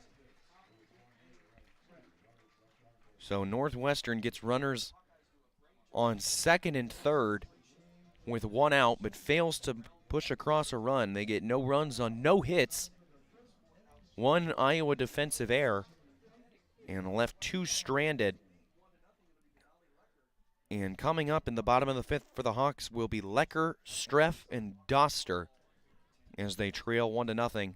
So Northwestern gets runners on second and third with 1 out, but fails to push across a run. They get no runs on no hits. 1 Iowa defensive error, and left 2 stranded. And coming up in the bottom of the fifth for the Hawks will be Lecker, Streff, and Doster as they trail 1-0.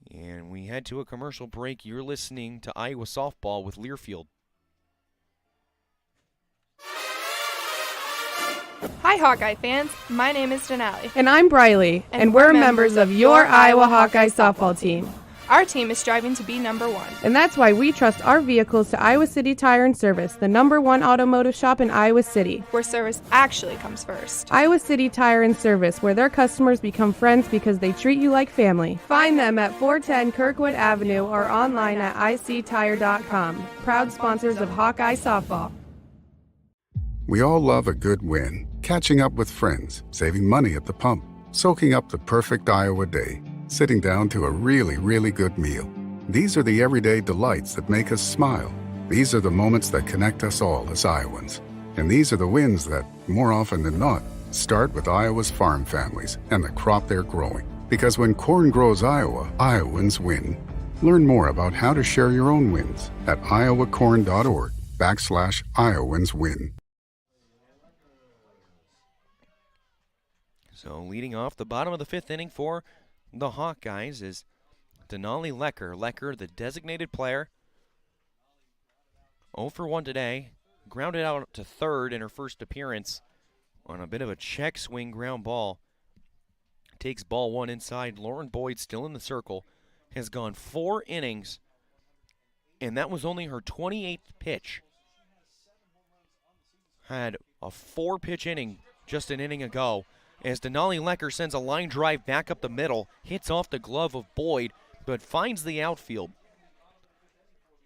And we head to a commercial break. You're listening to Iowa Softball with Learfield. Hi, Hawkeye fans. My name is Denali. And I'm Briley, and we're members of your Iowa Hawkeye softball team. Our team is striving to be number 1. And that's why we trust our vehicles to Iowa City Tire and Service, the #1 automotive shop in Iowa City. Where service actually comes first. Iowa City Tire and Service, where their customers become friends because they treat you like family. Find them at 410 Kirkwood Avenue or online at ictire.com. Proud sponsors of Hawkeye softball. We all love a good win. Catching up with friends, saving money at the pump, soaking up the perfect Iowa day, sitting down to a really, really good meal. These are the everyday delights that make us smile. These are the moments that connect us all as Iowans. And these are the wins that, more often than not, start with Iowa's farm families and the crop they're growing. Because when corn grows Iowa, Iowans win. Learn more about how to share your own wins at iowacorn.org/IowansWin. So leading off the bottom of the fifth inning for the Hawkeyes is Denali Lecker. Lecker, the designated player, 0 for 1 today. Grounded out to third in her first appearance on a bit of a check swing ground ball. Takes ball 1 inside. Lauren Boyd still in the circle. Has gone 4 innings, and that was only her 28th pitch. Had a 4-pitch inning just an inning ago, as Denali Lecker sends a line drive back up the middle, hits off the glove of Boyd, but finds the outfield.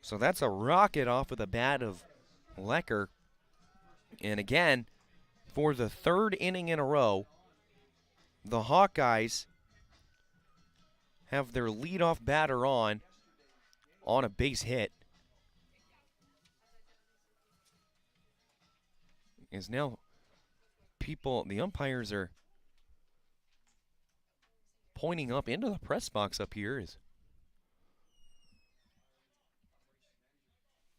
So that's a rocket off of the bat of Lecker. And again, for the 3rd inning in a row, the Hawkeyes have their leadoff batter on a base hit. Is now the umpires are pointing up into the press box up here as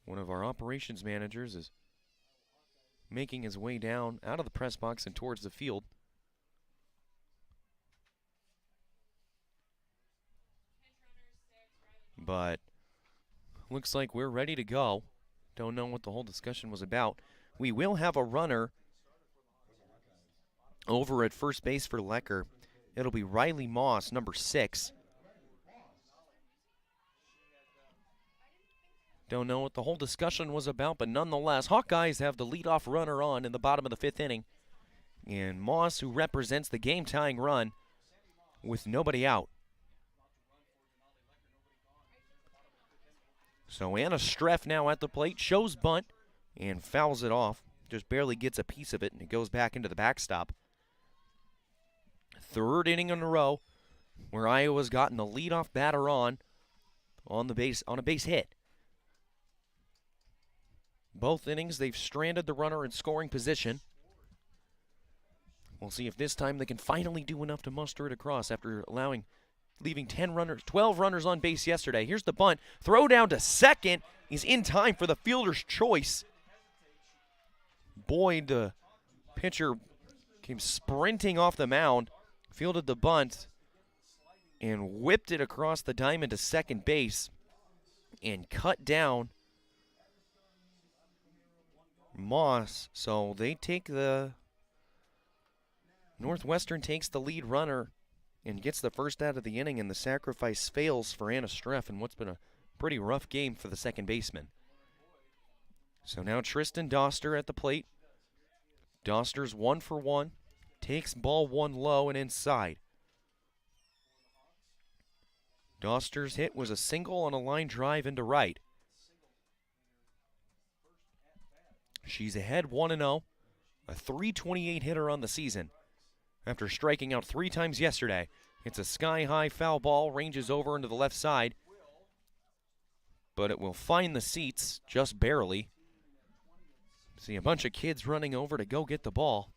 one of our operations managers is making his way down out of the press box and towards the field. But looks like we're ready to go. Don't know what the whole discussion was about. We will have a runner over at first base for Lecker. It'll be Riley Moss, number 6. Don't know what the whole discussion was about, but nonetheless, Hawkeyes have the leadoff runner on in the bottom of the 5th inning. And Moss, who represents the game-tying run with nobody out. So Anna Streff now at the plate, shows bunt, and fouls it off. Just barely gets a piece of it, and it goes back into the backstop. 3rd inning in a row where Iowa's gotten the leadoff batter on a base hit. Both innings, they've stranded the runner in scoring position. We'll see if this time they can finally do enough to muster it across after leaving 12 runners on base yesterday. Here's the bunt. Throw down to second. He's in time for the fielder's choice. Boyd, the pitcher, came sprinting off the mound, fielded the bunt, and whipped it across the diamond to second base and cut down Moss. So they take Northwestern takes the lead runner and gets the first out of the inning, and the sacrifice fails for Anna Streff in what's been a pretty rough game for the second baseman. So now Tristan Doster at the plate. Doster's 1 for 1, takes ball 1 low and inside. Doster's hit was a single on a line drive into right. She's ahead 1-0, a .328 hitter on the season. After striking out 3 times yesterday, it's a sky-high foul ball, ranges over into the left side, but it will find the seats just barely. See a bunch of kids running over to go get the ball.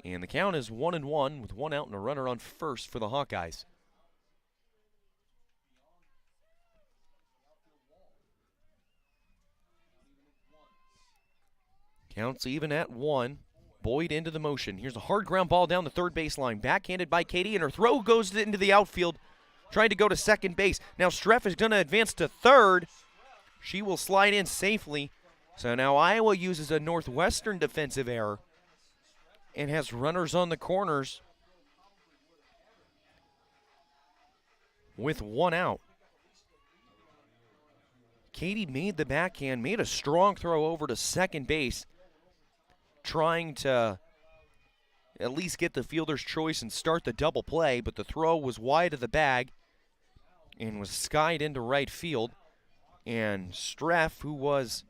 And the count is 1-1 with 1 out and a runner on first for the Hawkeyes. Counts even at 1. Boyd into the motion. Here's a hard ground ball down the third baseline. Backhanded by Katie, and her throw goes into the outfield, trying to go to second base. Now Streff is going to advance to third. She will slide in safely. So now Iowa uses a Northwestern defensive error and has runners on the corners with 1 out. Katie made the backhand, made a strong throw over to second base, trying to at least get the fielder's choice and start the double play, but the throw was wide of the bag and was skied into right field. And Streff, who was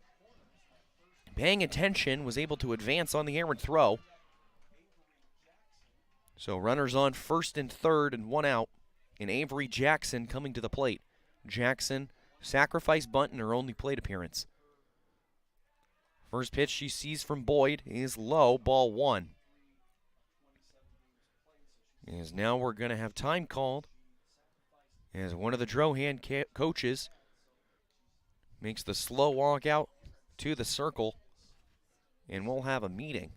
paying attention, was able to advance on the errant throw. So runners on first and third and 1 out, and Avery Jackson coming to the plate. Jackson, sacrifice bunt in her only plate appearance. First pitch she sees from Boyd is low, ball 1. As now we're going to have time called as one of the Drohan coaches makes the slow walk out to the circle, and we'll have a meeting.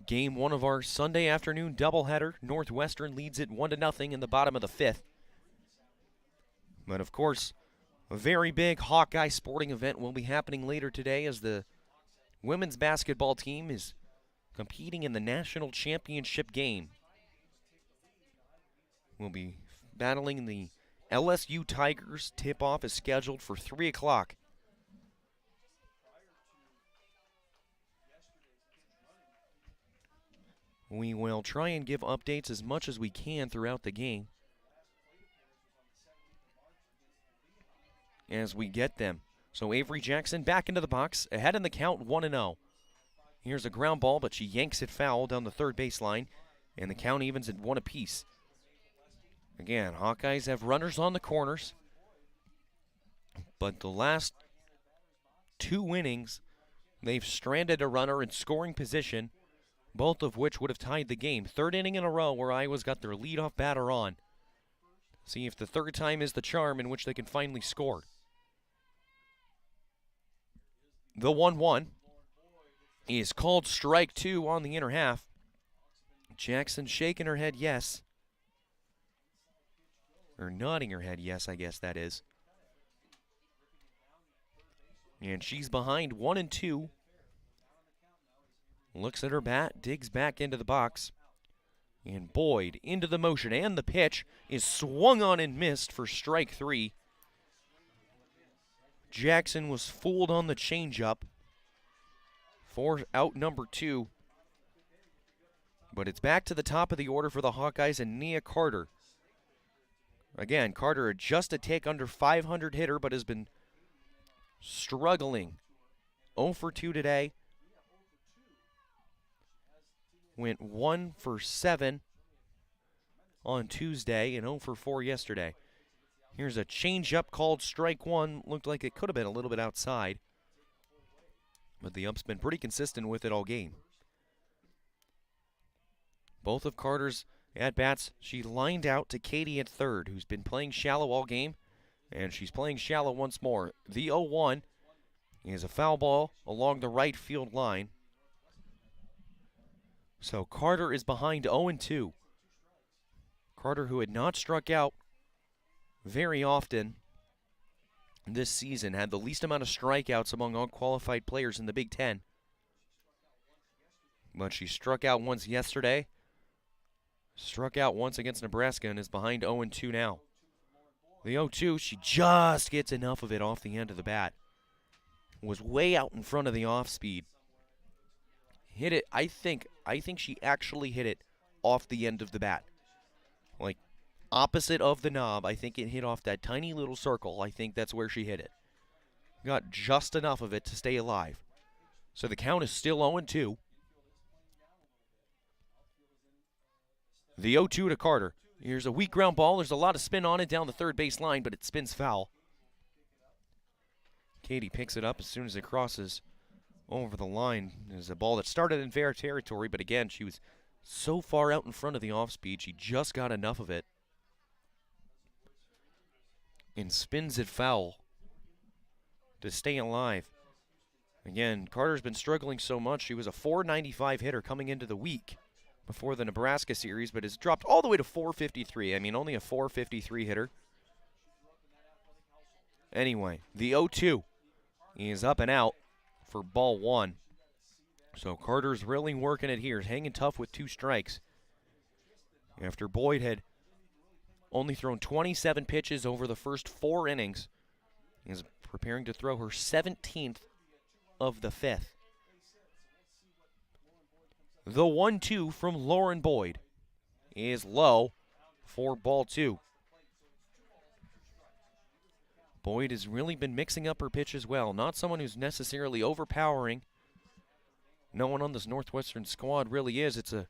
Game 1 of our Sunday afternoon doubleheader. Northwestern leads it 1-0 in the bottom of the 5th. But of course, a very big Hawkeye sporting event will be happening later today as the women's basketball team is competing in the national championship game. We'll be battling the LSU Tigers. Tip-off is scheduled for 3 o'clock. We will try and give updates as much as we can throughout the game as we get them. So Avery Jackson back into the box, ahead in the count, 1-0. Here's a ground ball, but she yanks it foul down the third baseline, and the count evens at 1 apiece. Again, Hawkeyes have runners on the corners, but the last 2 innings, they've stranded a runner in scoring position, both of which would have tied the game. 3rd inning in a row where Iowa's got their leadoff batter on. See if the 3rd time is the charm in which they can finally score. The 1-1 is called strike 2 on the inner half. Jackson shaking her head yes. Or nodding her head yes, I guess that is. And she's behind 1-2. Looks at her bat, digs back into the box. And Boyd into the motion, and the pitch is swung on and missed for strike 3. Jackson was fooled on the changeup for out number 2. But it's back to the top of the order for the Hawkeyes and Nia Carter. Again, Carter just a tick under 500 hitter, but has been struggling. 0 for 2 today. Went 1 for 7 on Tuesday and 0 for 4 yesterday. Here's a changeup called strike one. Looked like it could have been a little bit outside, but the up's been pretty consistent with it all game. Both of Carter's at-bats, she lined out to Katie at third, who's been playing shallow all game, and she's playing shallow once more. The 0-1 is a foul ball along the right field line. So Carter is behind 0-2. Carter, who had not struck out very often this season, had the least amount of strikeouts among unqualified players in the Big Ten. But she struck out once yesterday, struck out once against Nebraska, and is behind 0-2 now. The 0-2, she just gets enough of it off the end of the bat. Was way out in front of the off speed. Hit it, I think she actually hit it off the end of the bat. Like, opposite of the knob, I think it hit off that tiny little circle. I think that's where she hit it. Got just enough of it to stay alive. So the count is still 0-2. The 0-2 to Carter. Here's a weak ground ball. There's a lot of spin on it down the third base line, but it spins foul. Katie picks it up as soon as it crosses over the line. There's a ball that started in fair territory, but again, she was so far out in front of the off speed, she just got enough of it and spins it foul to stay alive. Again, Carter's been struggling so much. She was a .495 hitter coming into the week before the Nebraska series, but has dropped all the way to .453. I mean, only a .453 hitter. Anyway, the 0-2 is up and out for ball one. So Carter's really working it here, hanging tough with 2 strikes. After Boyd had only thrown 27 pitches over the first 4 innings, is preparing to throw her 17th of the 5th. The 1-2 from Lauren Boyd is low for ball 2. Boyd has really been mixing up her pitch as well. Not someone who's necessarily overpowering. No one on this Northwestern squad really is. It's a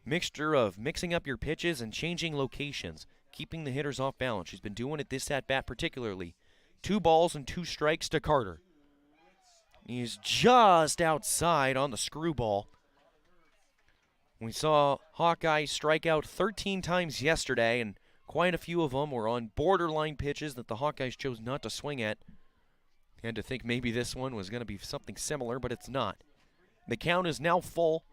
mixture of mixing up your pitches and changing locations, keeping the hitters off balance. She's been doing it this at-bat particularly. 2 balls and 2 strikes to Carter. He's just outside on the screwball. We saw Hawkeyes strike out 13 times yesterday, and quite a few of them were on borderline pitches that the Hawkeyes chose not to swing at. Had to think maybe this one was going to be something similar, but it's not. The count is now full.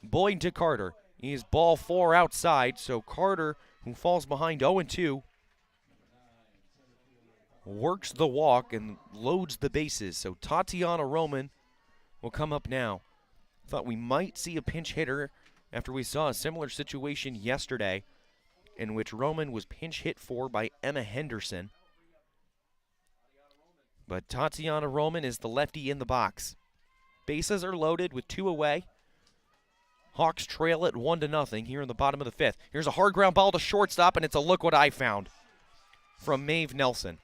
Boyd to Carter. He's ball 4 outside, so Carter, who falls behind 0-2, works the walk and loads the bases. So Tatiana Roman will come up now. Thought we might see a pinch hitter after we saw a similar situation yesterday in which Roman was pinch hit for by Emma Henderson. But Tatiana Roman is the lefty in the box. Bases are loaded with 2 away. Hawks trail it 1-0 here in the bottom of the 5th. Here's a hard ground ball to shortstop, and it's a look what I found from Maeve Nelson.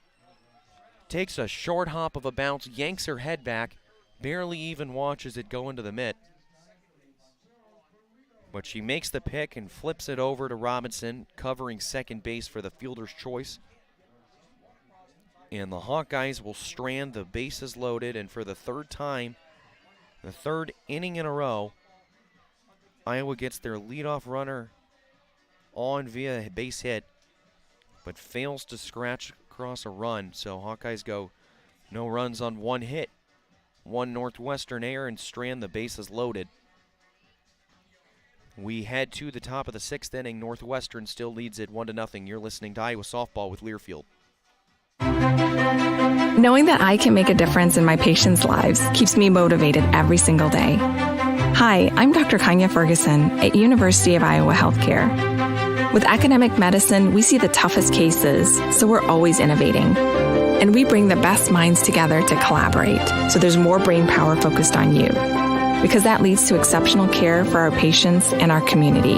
Takes a short hop of a bounce, yanks her head back, barely even watches it go into the mitt. But she makes the pick and flips it over to Robinson, covering second base for the fielder's choice. And the Hawkeyes will strand the bases loaded, and for the 3rd time, the 3rd inning in a row, Iowa gets their leadoff runner on via base hit, but fails to scratch across a run. So Hawkeyes go no runs on 1 hit, 1 Northwestern error, and strand the bases loaded. We head to the top of the 6th inning. Northwestern still leads it 1-0. You're listening to Iowa Softball with Learfield. Knowing that I can make a difference in my patients' lives keeps me motivated every single day. Hi, I'm Dr. Kanya Ferguson at University of Iowa Healthcare. With academic medicine, we see the toughest cases, so we're always innovating. And we bring the best minds together to collaborate, so there's more brain power focused on you. Because that leads to exceptional care for our patients and our community.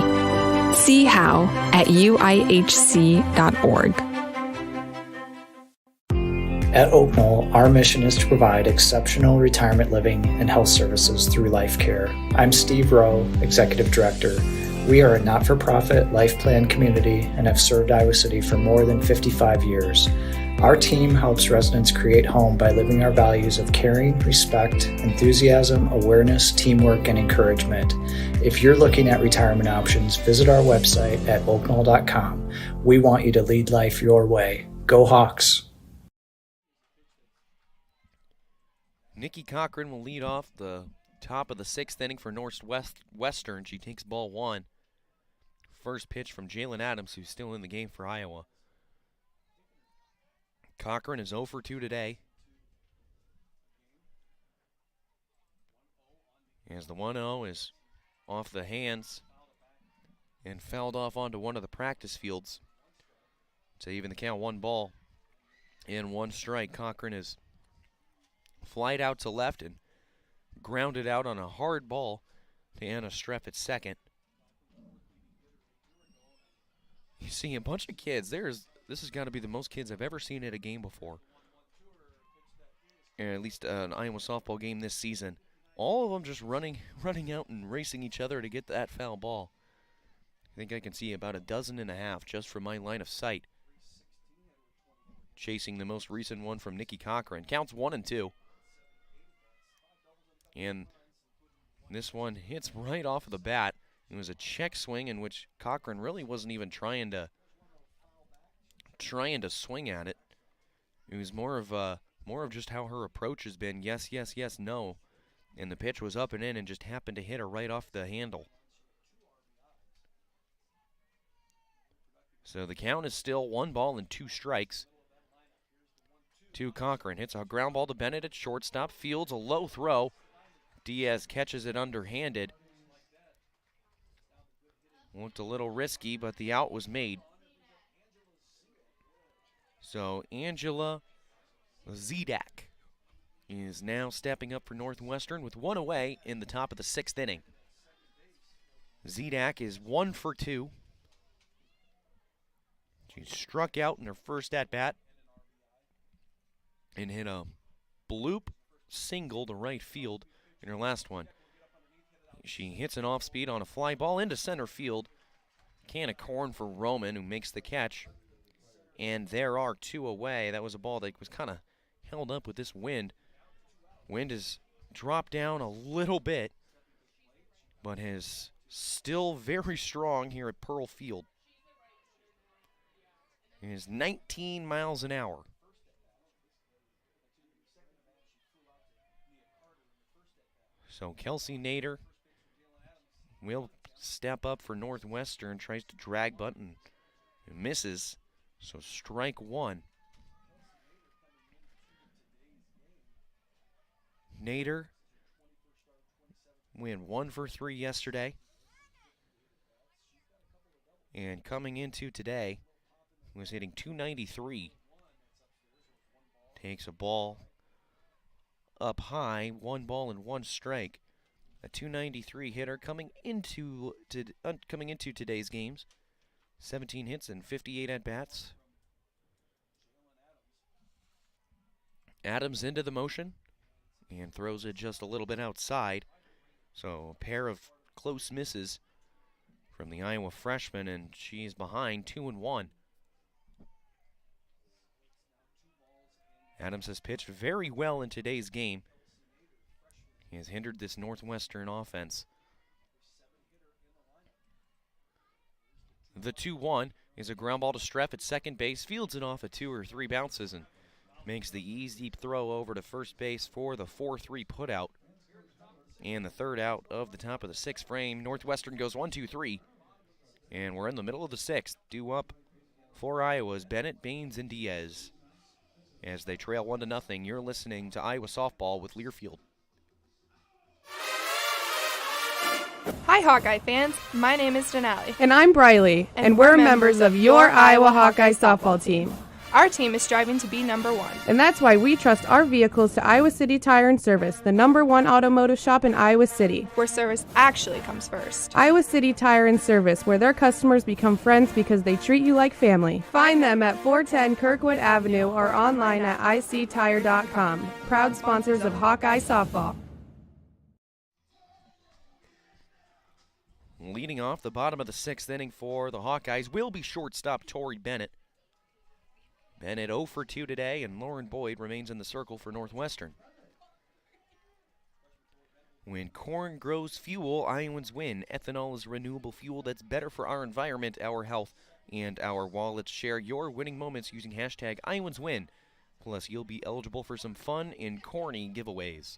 See how at uihc.org. At Oak Knoll, our mission is to provide exceptional retirement living and health services through life care. I'm Steve Rowe, Executive Director. We are a not-for-profit life plan community and have served Iowa City for more than 55 years. Our team helps residents create home by living our values of caring, respect, enthusiasm, awareness, teamwork, and encouragement. If you're looking at retirement options, visit our website at oaknall.com. We want you to lead life your way. Go Hawks! Nikki Cochran will lead off the top of the sixth inning for Northwestern. She takes ball one. First pitch from Jalen Adams, who's still in the game for Iowa. Cochran is 0 for 2 today. As the 1-0 is off the hands and fouled off onto one of the practice fields. To even the count, 1 ball and 1 strike. Cochran is flied out to left and grounded out on a hard ball to Anna Streff at second. You see a bunch of kids. This has got to be the most kids I've ever seen at a game before. Or at least an Iowa softball game this season. All of them just running out and racing each other to get that foul ball. I think I can see about 12.5 just from my line of sight. Chasing the most recent one from Nikki Cochran. Counts 1-2. And this one hits right off of the bat. It was a check swing in which Cochran really wasn't even trying to swing at it. It was more of just how her approach has been. Yes, yes, yes, no. And the pitch was up and in and just happened to hit her right off the handle. So the count is still 1 ball and 2 strikes to Cochran. Hits a ground ball to Bennett at shortstop. Fields a low throw. Diaz catches it underhanded. Looked a little risky, but the out was made. So Angela Zedak is now stepping up for Northwestern with 1 away in the top of the 6th inning. Zedak is 1 for 2. She struck out in her first at-bat and hit a bloop single to right field in her last one. She hits an off-speed on a fly ball into center field. Can of corn for Roman, who makes the catch. And there are 2 away. That was a ball that was kind of held up with this wind. Wind has dropped down a little bit, but is still very strong here at Pearl Field. It is 19 miles an hour. So Kelsey Nader will step up for Northwestern, tries to drag bunt and misses. So strike 1. Nader went 1 for 3 yesterday. And coming into today, was hitting .293. Takes a ball up high, 1 ball and 1 strike. A .293 hitter coming into today's games. 17 hits and 58 at-bats. Adams into the motion and throws it just a little bit outside. So a pair of close misses from the Iowa freshman, and she's behind 2-1. Adams has pitched very well in today's game. He has hindered this Northwestern offense. The 2-1 is a ground ball to Streff at second base. Fields it off at 2 or 3 bounces and makes the easy throw over to first base for the 4-3 putout. And the 3rd out of the top of the 6th frame. Northwestern goes 1-2-3. And we're in the middle of the 6th. Due up for Iowa's Bennett, Baines, and Diaz. As they trail 1-0, you're listening to Iowa Softball with Learfield. Hi, Hawkeye fans. My name is Denali. And I'm Briley, and we're members of your Iowa Hawkeye softball team. Our team is striving to be number 1. And that's why we trust our vehicles to Iowa City Tire and Service, the #1 automotive shop in Iowa City. Where service actually comes first. Iowa City Tire and Service, where their customers become friends because they treat you like family. Find them at 410 Kirkwood Avenue or online at ictire.com. Proud sponsors of Hawkeye softball. Leading off the bottom of the 6th inning for the Hawkeyes will be shortstop Tori Bennett. Bennett 0 for 2 today, and Lauren Boyd remains in the circle for Northwestern. When corn grows fuel, Iowans win. Ethanol is renewable fuel that's better for our environment, our health, and our wallets. Share your winning moments using hashtag IowansWin. Plus, you'll be eligible for some fun and corny giveaways.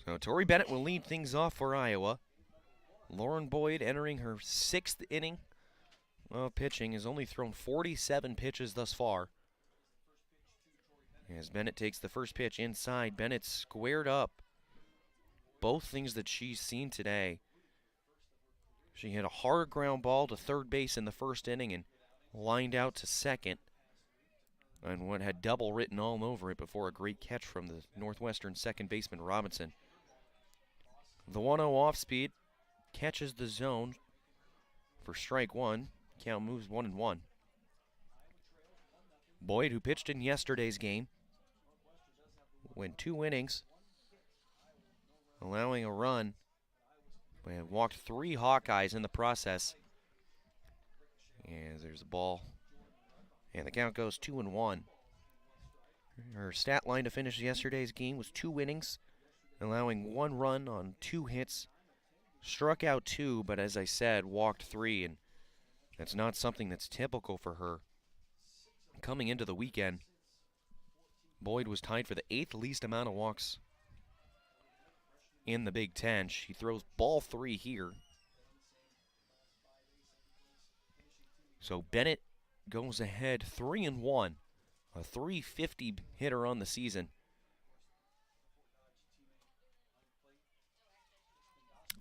So Tori Bennett will lead things off for Iowa. Lauren Boyd entering her 6th inning of pitching has only thrown 47 pitches thus far. As Bennett takes the first pitch inside, Bennett squared up. Both things that she's seen today. She hit a hard ground ball to third base in the 1st inning and lined out to 2nd. And what had double written all over it before a great catch from the Northwestern 2nd baseman Robinson. The 1-0 off speed catches the zone for strike 1. Count moves 1-1. Boyd, who pitched in yesterday's game, went 2 innings, allowing a run, and walked 3 Hawkeyes in the process. And there's a ball, and the count goes 2-1. Her stat line to finish yesterday's game was 2 innings, allowing 1 run on 2 hits, struck out 2, but as I said, walked 3, and that's not something that's typical for her. Coming into the weekend, Boyd was tied for the 8th least amount of walks in the Big Ten. She throws ball 3 here. So Bennett goes ahead 3-1, a .350 hitter on the season.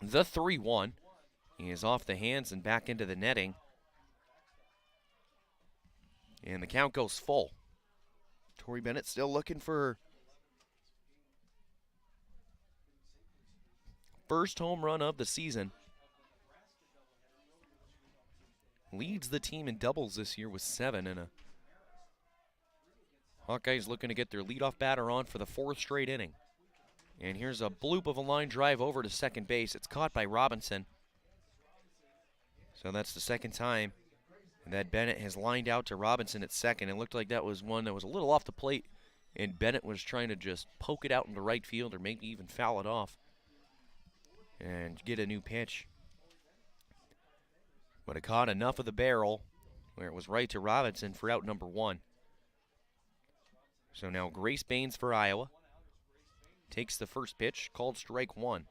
The 3-1 is off the hands and back into the netting. And the count goes full. Tori Bennett still looking for her first home run of the season. Leads the team in doubles this year with 7, and a Hawkeyes looking to get their leadoff batter on for the 4th straight inning. And here's a bloop of a line drive over to second base. It's caught by Robinson. So that's the 2nd time that Bennett has lined out to Robinson at second. It looked like that was one that was a little off the plate, and Bennett was trying to just poke it out into right field or maybe even foul it off and get a new pitch. But it caught enough of the barrel where it was right to Robinson for out number 1. So now Grace Baines for Iowa takes the first pitch, called strike 1.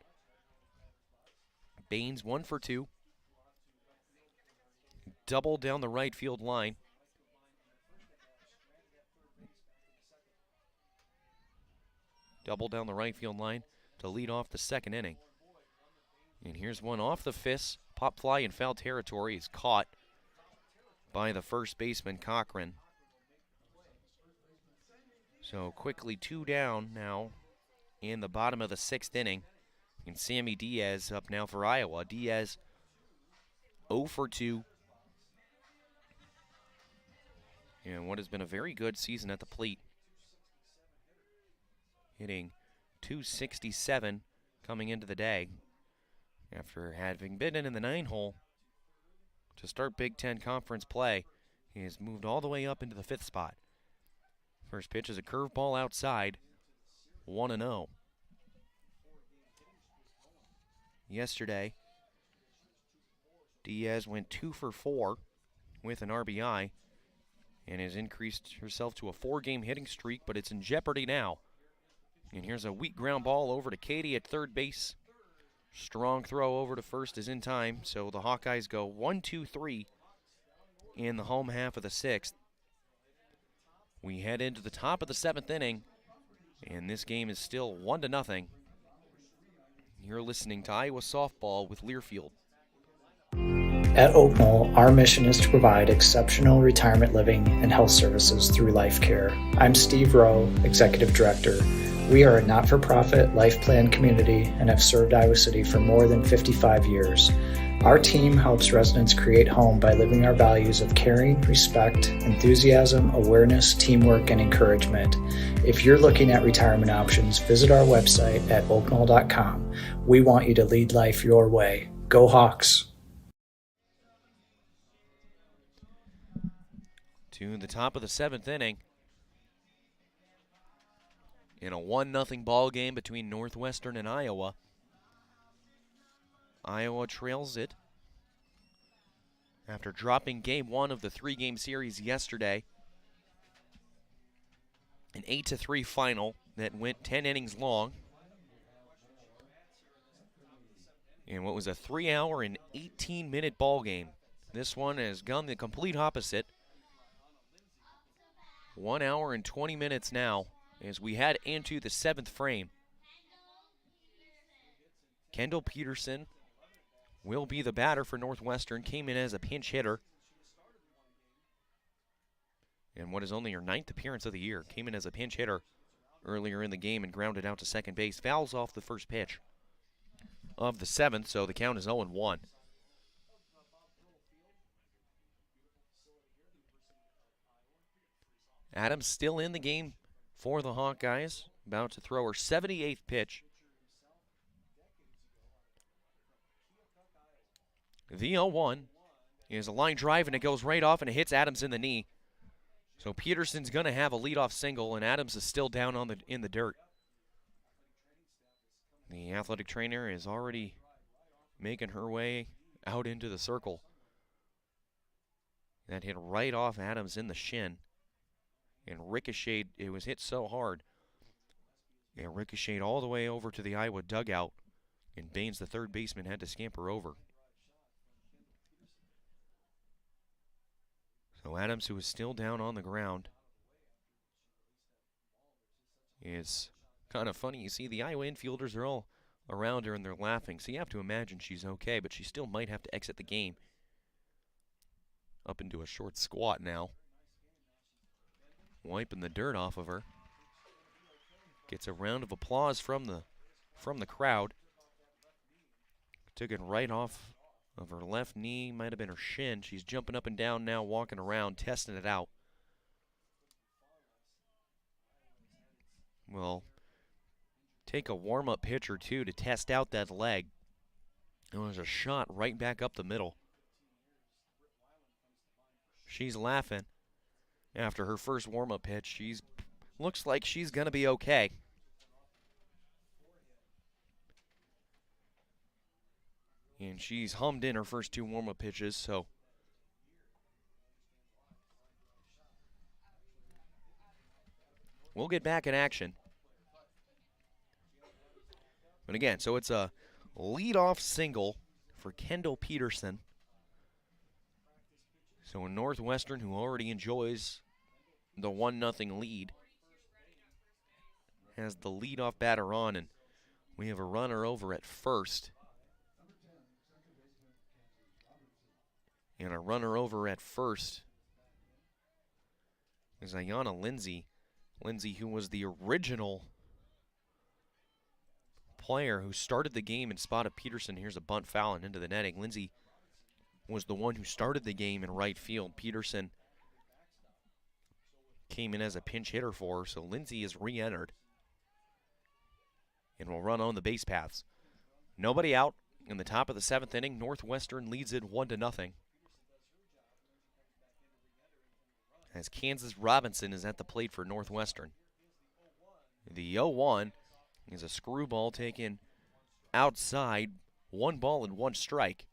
Baines 1 for 2. Double down the right field line. Double down the right field line to lead off the 2nd inning. And here's one off the fist. Pop fly in foul territory is caught by the first baseman, Cochran. So quickly 2 down now in the bottom of the 6th inning. And Sammy Diaz up now for Iowa. Diaz 0 for 2. And what has been a very good season at the plate. Hitting .267 coming into the day after having been in the 9-hole to start Big Ten Conference play. He has moved all the way up into the 5th spot. First pitch is a curveball outside, 1-0. Yesterday, Diaz went 2 for 4 with an RBI and has increased herself to a 4-game hitting streak, but it's in jeopardy now. And here's a weak ground ball over to Katie at third base. Strong throw over to first is in time, so the Hawkeyes go 1-2-3 in the home half of the 6th. We head into the top of the 7th inning, and this game is still 1-0. You're listening to Iowa Softball with Learfield. At Oak Knoll, our mission is to provide exceptional retirement living and health services through life care. I'm Steve Rowe, Executive Director. We are a not-for-profit life plan community and have served Iowa City for more than 55 years. Our team helps residents create home by living our values of caring, respect, enthusiasm, awareness, teamwork, and encouragement. If you're looking at retirement options, visit our website at oakmall.com. We want you to lead life your way. Go Hawks! To the top of the 7th inning. In a 1-0 ball game between Northwestern and Iowa. Iowa trails it after dropping game 1 of the 3-game series yesterday. An 8-3 final that went 10 innings long. And what was a 3-hour and 18-minute ball game. This one has gone the complete opposite. 1 hour and 20 minutes now as we head into the 7th frame. Kendall Peterson will be the batter for Northwestern. Came in as a pinch hitter. And what is only her 9th appearance of the year. Came in as a pinch hitter earlier in the game and grounded out to second base. Fouls off the first pitch of the 7th, so the count is 0-1. Adams still in the game for the Hawkeyes. About to throw her 78th pitch. The 0-1 is a line drive, and it goes right off, and it hits Adams in the knee. So Peterson's going to have a leadoff single, and Adams is still down in the dirt. The athletic trainer is already making her way out into the circle. That hit right off Adams in the shin. And ricocheted, it was hit so hard. It ricocheted all the way over to the Iowa dugout. And Baines, the third baseman, had to scamper over. So Adams, who is still down on the ground, is kind of funny. You see the Iowa infielders are all around her and they're laughing. So you have to imagine she's okay, but she still might have to exit the game. Up into a short squat now. Wiping the dirt off of her. Gets a round of applause from the crowd. Took it right off of her left knee, might have been her shin. She's jumping up and down now, walking around, testing it out. Well, take a warm-up pitch or two to test out that leg. It was a shot right back up the middle. She's laughing after her first warm-up pitch. Looks like she's going to be okay. And she's hummed in her first 2 warm-up pitches, so we'll get back in action. But again, so it's a leadoff single for Kendall Peterson. So Northwestern, who already enjoys the 1-0 lead, has the leadoff batter on, and we have a runner over at first. And a runner over at first is Ayanna Lindsay. Lindsay, who was the original player who started the game and spotted Peterson. Here's a bunt foul and into the netting. Lindsay was the one who started the game in right field. Peterson came in as a pinch hitter for her, so Lindsay is re-entered and will run on the base paths. Nobody out in the top of the 7th inning. Northwestern leads it 1-0. As Kansas Robinson is at the plate for Northwestern. The 0-1 is a screwball taken outside. 1 ball and 1 strike.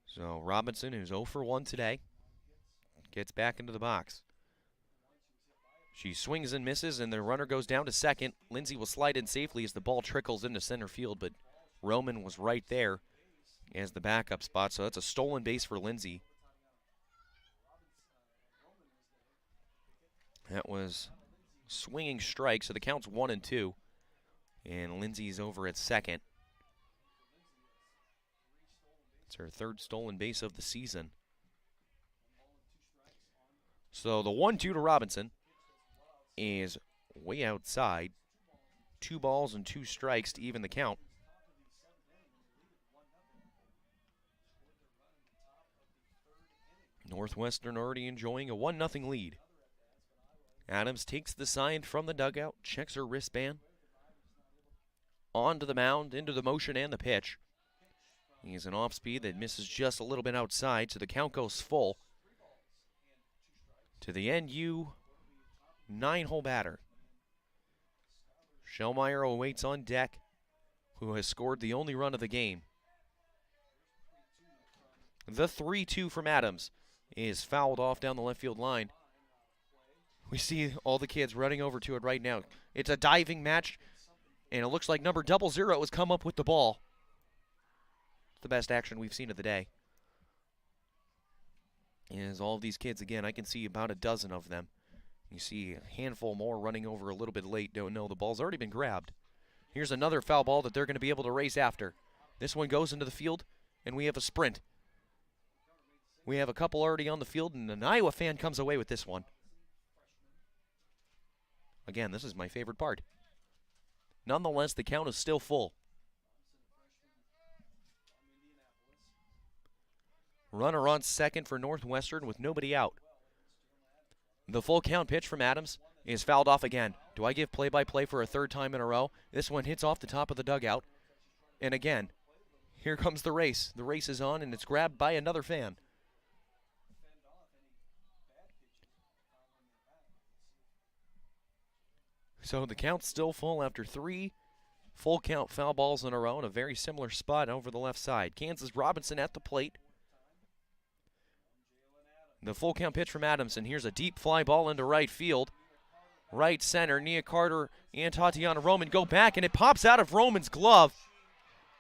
So Robinson, who's 0 for 1 today, gets back into the box. She swings and misses, and the runner goes down to second. Lindsay will slide in safely as the ball trickles into center field, but Roman was right there as the backup spot, so that's a stolen base for Lindsay. That was swinging strike, so the count's 1-2, and Lindsay's over at second. It's her third stolen base of the season. So the 1-2 to Robinson is way outside. 2 balls and 2 strikes to even the count. Northwestern already enjoying a 1-0 lead. Adams takes the sign from the dugout, checks her wristband. Onto the mound, into the motion and the pitch. He's an off-speed that misses just a little bit outside, so the count goes full. To the NU 9-hole batter. Schellmeyer awaits on deck, who has scored the only run of the game. The 3-2 from Adams is fouled off down the left field line. We see all the kids running over to it right now. It's a diving match, and it looks like number 00 has come up with the ball. It's the best action we've seen of the day. As all of these kids, again, I can see about a dozen of them. You see a handful more running over a little bit late. Don't know, the ball's already been grabbed. Here's another foul ball that they're going to be able to race after. This one goes into the field, and we have a sprint. We have a couple already on the field, and an Iowa fan comes away with this one. Again, this is my favorite part. Nonetheless, the count is still full. Runner on second for Northwestern with nobody out. The full count pitch from Adams is fouled off again. Do I give play-by-play for a third time in a row? This one hits off the top of the dugout. And again, here comes the race. The race is on, and it's grabbed by another fan. So the count's still full after 3 full count foul balls in a row in a very similar spot over the left side. Kansas Robinson at the plate. The full count pitch from Adams, and here's a deep fly ball into right field. Right center, Nia Carter and Tatiana Roman go back, and it pops out of Roman's glove.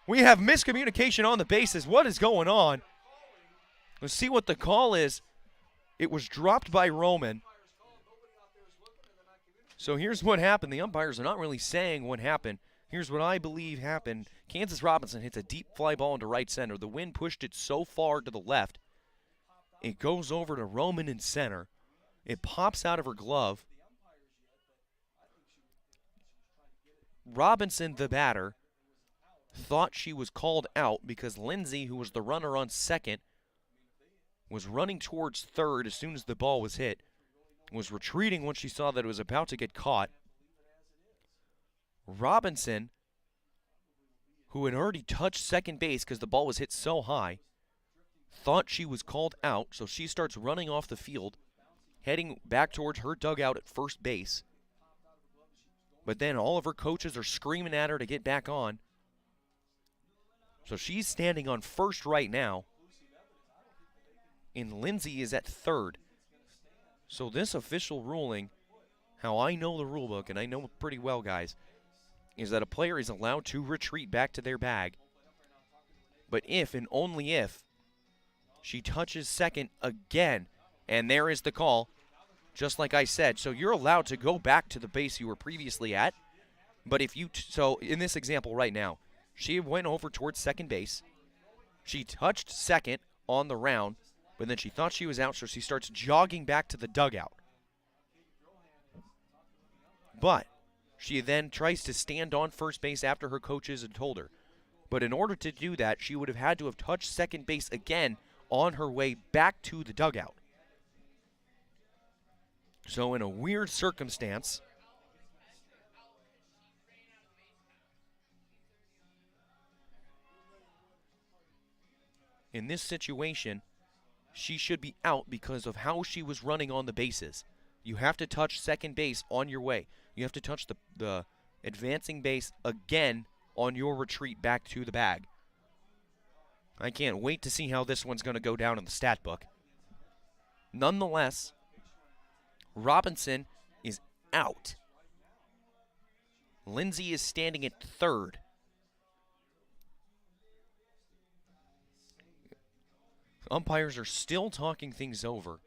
We have miscommunication on the bases. What is going on? Let's see what the call is. It was dropped by Roman. So here's what happened. The umpires are not really saying what happened. Here's what I believe happened. Kansas Robinson hits a deep fly ball into right center. The wind pushed it so far to the left. It goes over to Roman in center. It pops out of her glove. Robinson, the batter, thought she was called out because Lindsay, who was the runner on second, was running towards third as soon as the ball was hit. Was retreating when she saw that it was about to get caught. Robinson, who had already touched second base because the ball was hit so high, thought she was called out, so she starts running off the field, heading back towards her dugout at first base. But then all of her coaches are screaming at her to get back on. So she's standing on first right now, and Lindsay is at third. So this official ruling, how I know the rule book, and I know it pretty well, guys, is that a player is allowed to retreat back to their bag. But if and only if she touches second again, and there is the call, just like I said. So you're allowed to go back to the base you were previously at. But if you, so in this example right now, she went over towards second base. She touched second on the round, but then she thought she was out, so she starts jogging back to the dugout. But she then tries to stand on first base after her coaches had told her. But in order to do that, she would have had to have touched second base again on her way back to the dugout. So in a weird circumstance, in this situation, she should be out because of how she was running on the bases. You have to touch second base on your way. You have to touch the advancing base again on your retreat back to the bag. I can't wait to see how this one's going to go down in the stat book. Nonetheless, Robinson is out. Lindsay is standing at third. Umpires are still talking things over.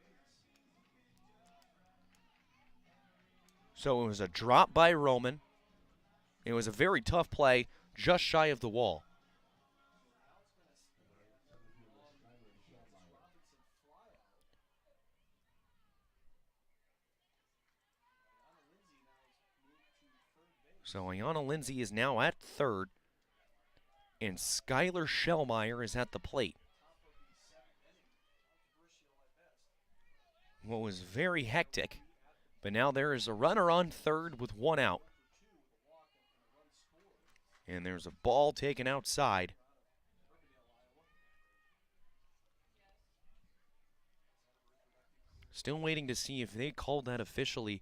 So it was a drop by Roman. It was a very tough play, just shy of the wall. So Ayanna Lindsay is now at third, and Skylar Shellmeyer is at the plate. What was very hectic, but now there is a runner on third with one out. And there's a ball taken outside. Still waiting to see if they called that officially.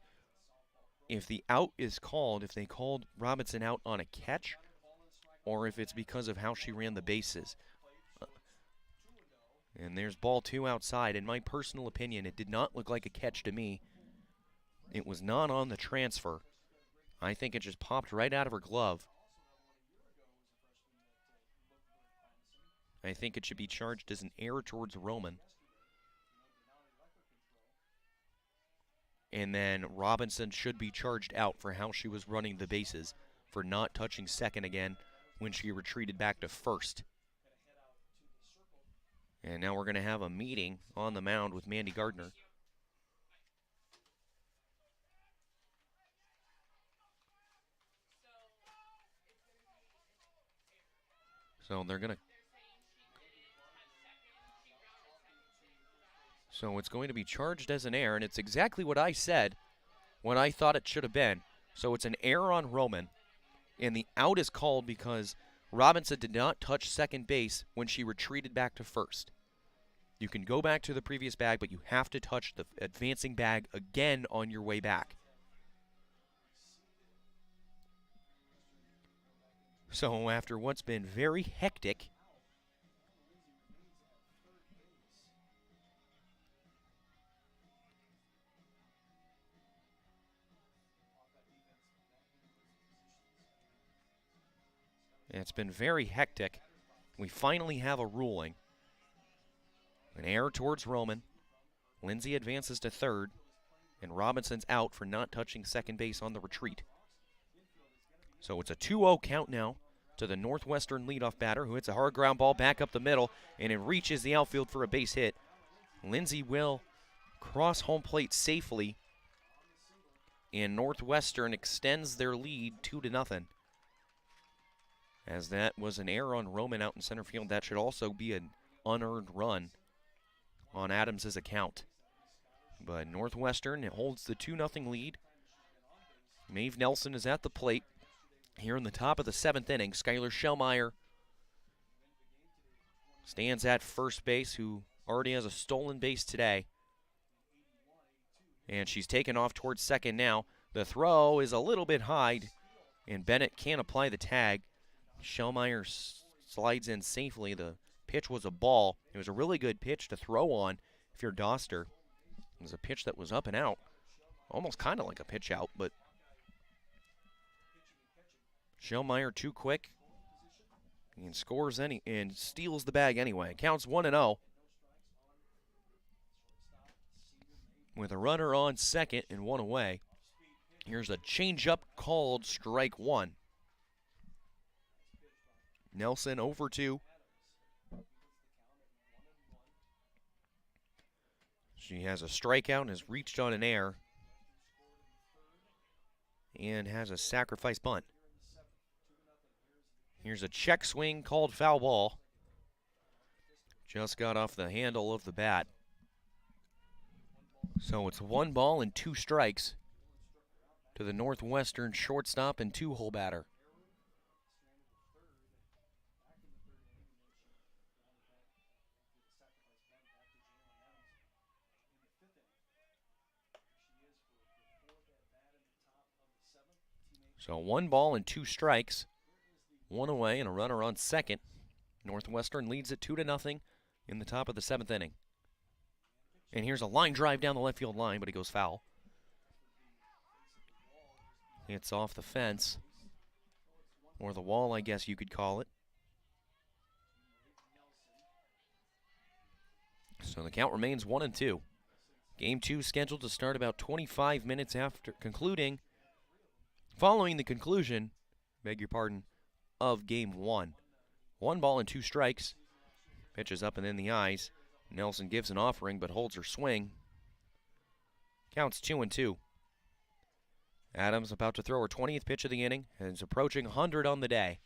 If the out is called, if they called Robinson out on a catch, or if it's because of how she ran the bases. And there's ball two outside. In my personal opinion, it did not look like a catch to me. It was not on the transfer. I think it just popped right out of her glove. I think it should be charged as an error towards Roman. And then Robinson should be charged out for how she was running the bases, for not touching second again when she retreated back to first. And now we're going to have a meeting on the mound with Mandy Gardner. So they're going to... So it's going to be charged as an error, and it's exactly what I said when I thought it should have been. So it's an error on Roman, and the out is called because Robinson did not touch second base when she retreated back to first. You can go back to the previous bag, but you have to touch the advancing bag again on your way back. So after what's been very hectic, it's been very hectic. We finally have a ruling. An error towards Roman. Lindsay advances to third, and Robinson's out for not touching second base on the retreat. So it's a 2-0 count now to the Northwestern leadoff batter, who hits a hard ground ball back up the middle, and it reaches the outfield for a base hit. Lindsay will cross home plate safely, and Northwestern extends their lead 2-0. As that was an error on Roman out in center field, that should also be an unearned run on Adams' account. But Northwestern holds the 2-0 lead. Maeve Nelson is at the plate here in the top of the 7th inning. Skylar Shellmeyer stands at first base, who already has a stolen base today. And she's taken off towards second now. The throw is a little bit high, and Bennett can't apply the tag. Shellmeyer slides in safely. The pitch was a ball. It was a really good pitch to throw on if you're Doster. It was a pitch that was up and out. Almost kind of like a pitch out, but Shellmeyer too quick. And scores and steals the bag anyway. It counts 1-0. With a runner on second and one away. Here's a changeup called strike one. Nelson over 2. She has a strikeout and has reached on an error. And has a sacrifice bunt. Here's a check swing called foul ball. Just got off the handle of the bat. So it's 1 ball and 2 strikes to the Northwestern shortstop and 2-hole batter. So 1 ball and 2 strikes, 1 away and a runner on second. Northwestern leads it 2-0 in the top of the 7th inning. And here's a line drive down the left field line, but it goes foul. It's off the fence, or the wall, I guess you could call it. So the count remains 1-2. Game 2 scheduled to start about 25 minutes after following the conclusion, of Game 1. 1 ball and 2 strikes. Pitches up and in the eyes. Nelson gives an offering but holds her swing. Counts 2-2. Adams about to throw her 20th pitch of the inning and is approaching 100 on the day.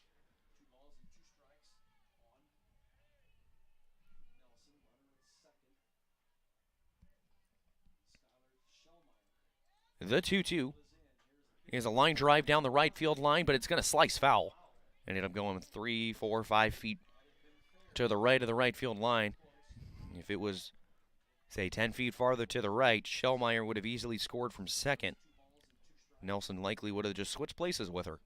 The 2-2 is a line drive down the right field line, but it's going to slice foul. Ended up going 3, 4, 5 feet to the right of the right field line. If it was, say, 10 feet farther to the right, Shellmeyer would have easily scored from second. Nelson likely would have just switched places with her.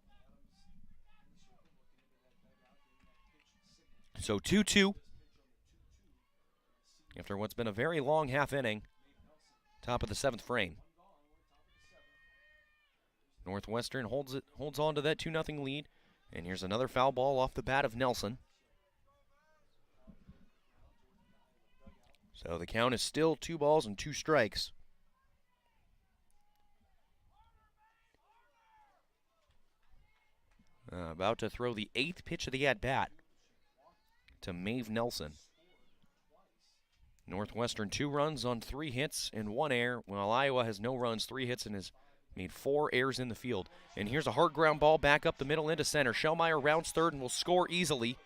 So 2-2 after what's been a very long half inning, top of the 7th frame. Northwestern holds on to that 2-0 lead, and here's another foul ball off the bat of Nelson. So the count is still 2 balls and 2 strikes. About to throw the 8th pitch of the at-bat to Maeve Nelson. Northwestern 2 runs on 3 hits and 1 error, while Iowa has no runs, 3 hits, and has made 4 errors in the field. And here's a hard ground ball back up the middle into center. Shellmeyer rounds third and will score easily.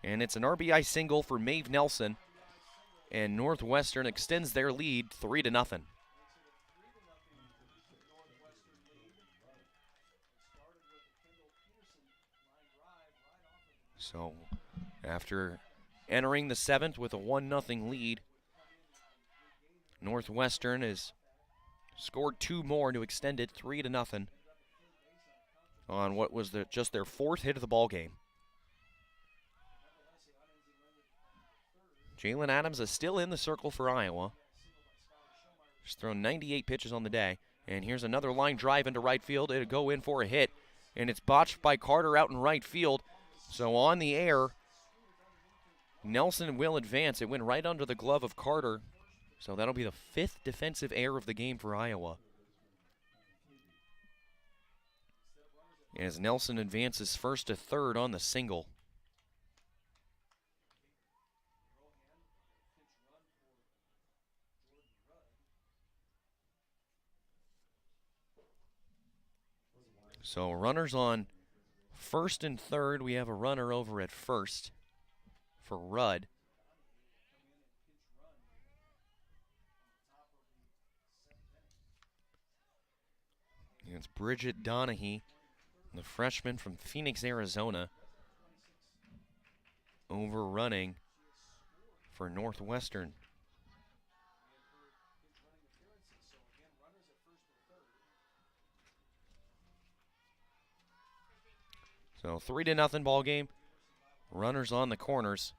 And it's an RBI single for Maeve Nelson. And Northwestern extends their lead 3-0. So after entering the 7th with a 1-0 lead, Northwestern has scored 2 more to extend it 3-0 on what was just their 4th hit of the ball game. Jalen Adams is still in the circle for Iowa. She's thrown 98 pitches on the day. And here's another line drive into right field. It'll go in for a hit. And it's botched by Carter out in right field. So on the air, Nelson will advance. It went right under the glove of Carter. So that'll be the 5th defensive error of the game for Iowa. As Nelson advances first to third on the single. So runners on first and third. We have a runner over at first for Rudd. It's Bridget Donahue, the freshman from Phoenix, Arizona, overrunning for Northwestern. So 3-0 ball game. Runners on the corners.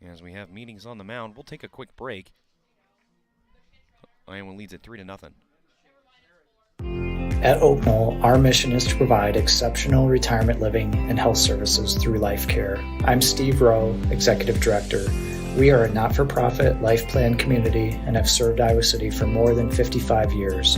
As we have meetings on the mound, we'll take a quick break. Iowa leads at 3-0. At Oak Knoll, our mission is to provide exceptional retirement living and health services through life care. I'm Steve Rowe, Executive Director. We are a not-for-profit life plan community and have served Iowa City for more than 55 years.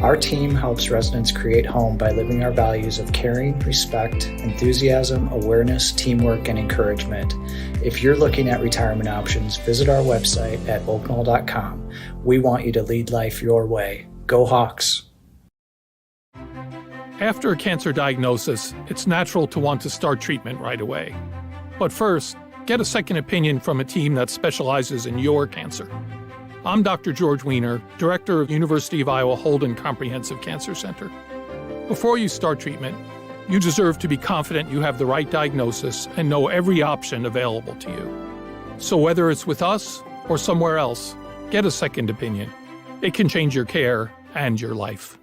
Our team helps residents create home by living our values of caring, respect, enthusiasm, awareness, teamwork, and encouragement. If you're looking at retirement options, visit our website at oakknoll.com. We want you to lead life your way. Go Hawks! After a cancer diagnosis, it's natural to want to start treatment right away. But first, get a second opinion from a team that specializes in your cancer. I'm Dr. George Weiner, Director of University of Iowa Holden Comprehensive Cancer Center. Before you start treatment, you deserve to be confident you have the right diagnosis and know every option available to you. So whether it's with us or somewhere else, get a second opinion. It can change your care and your life.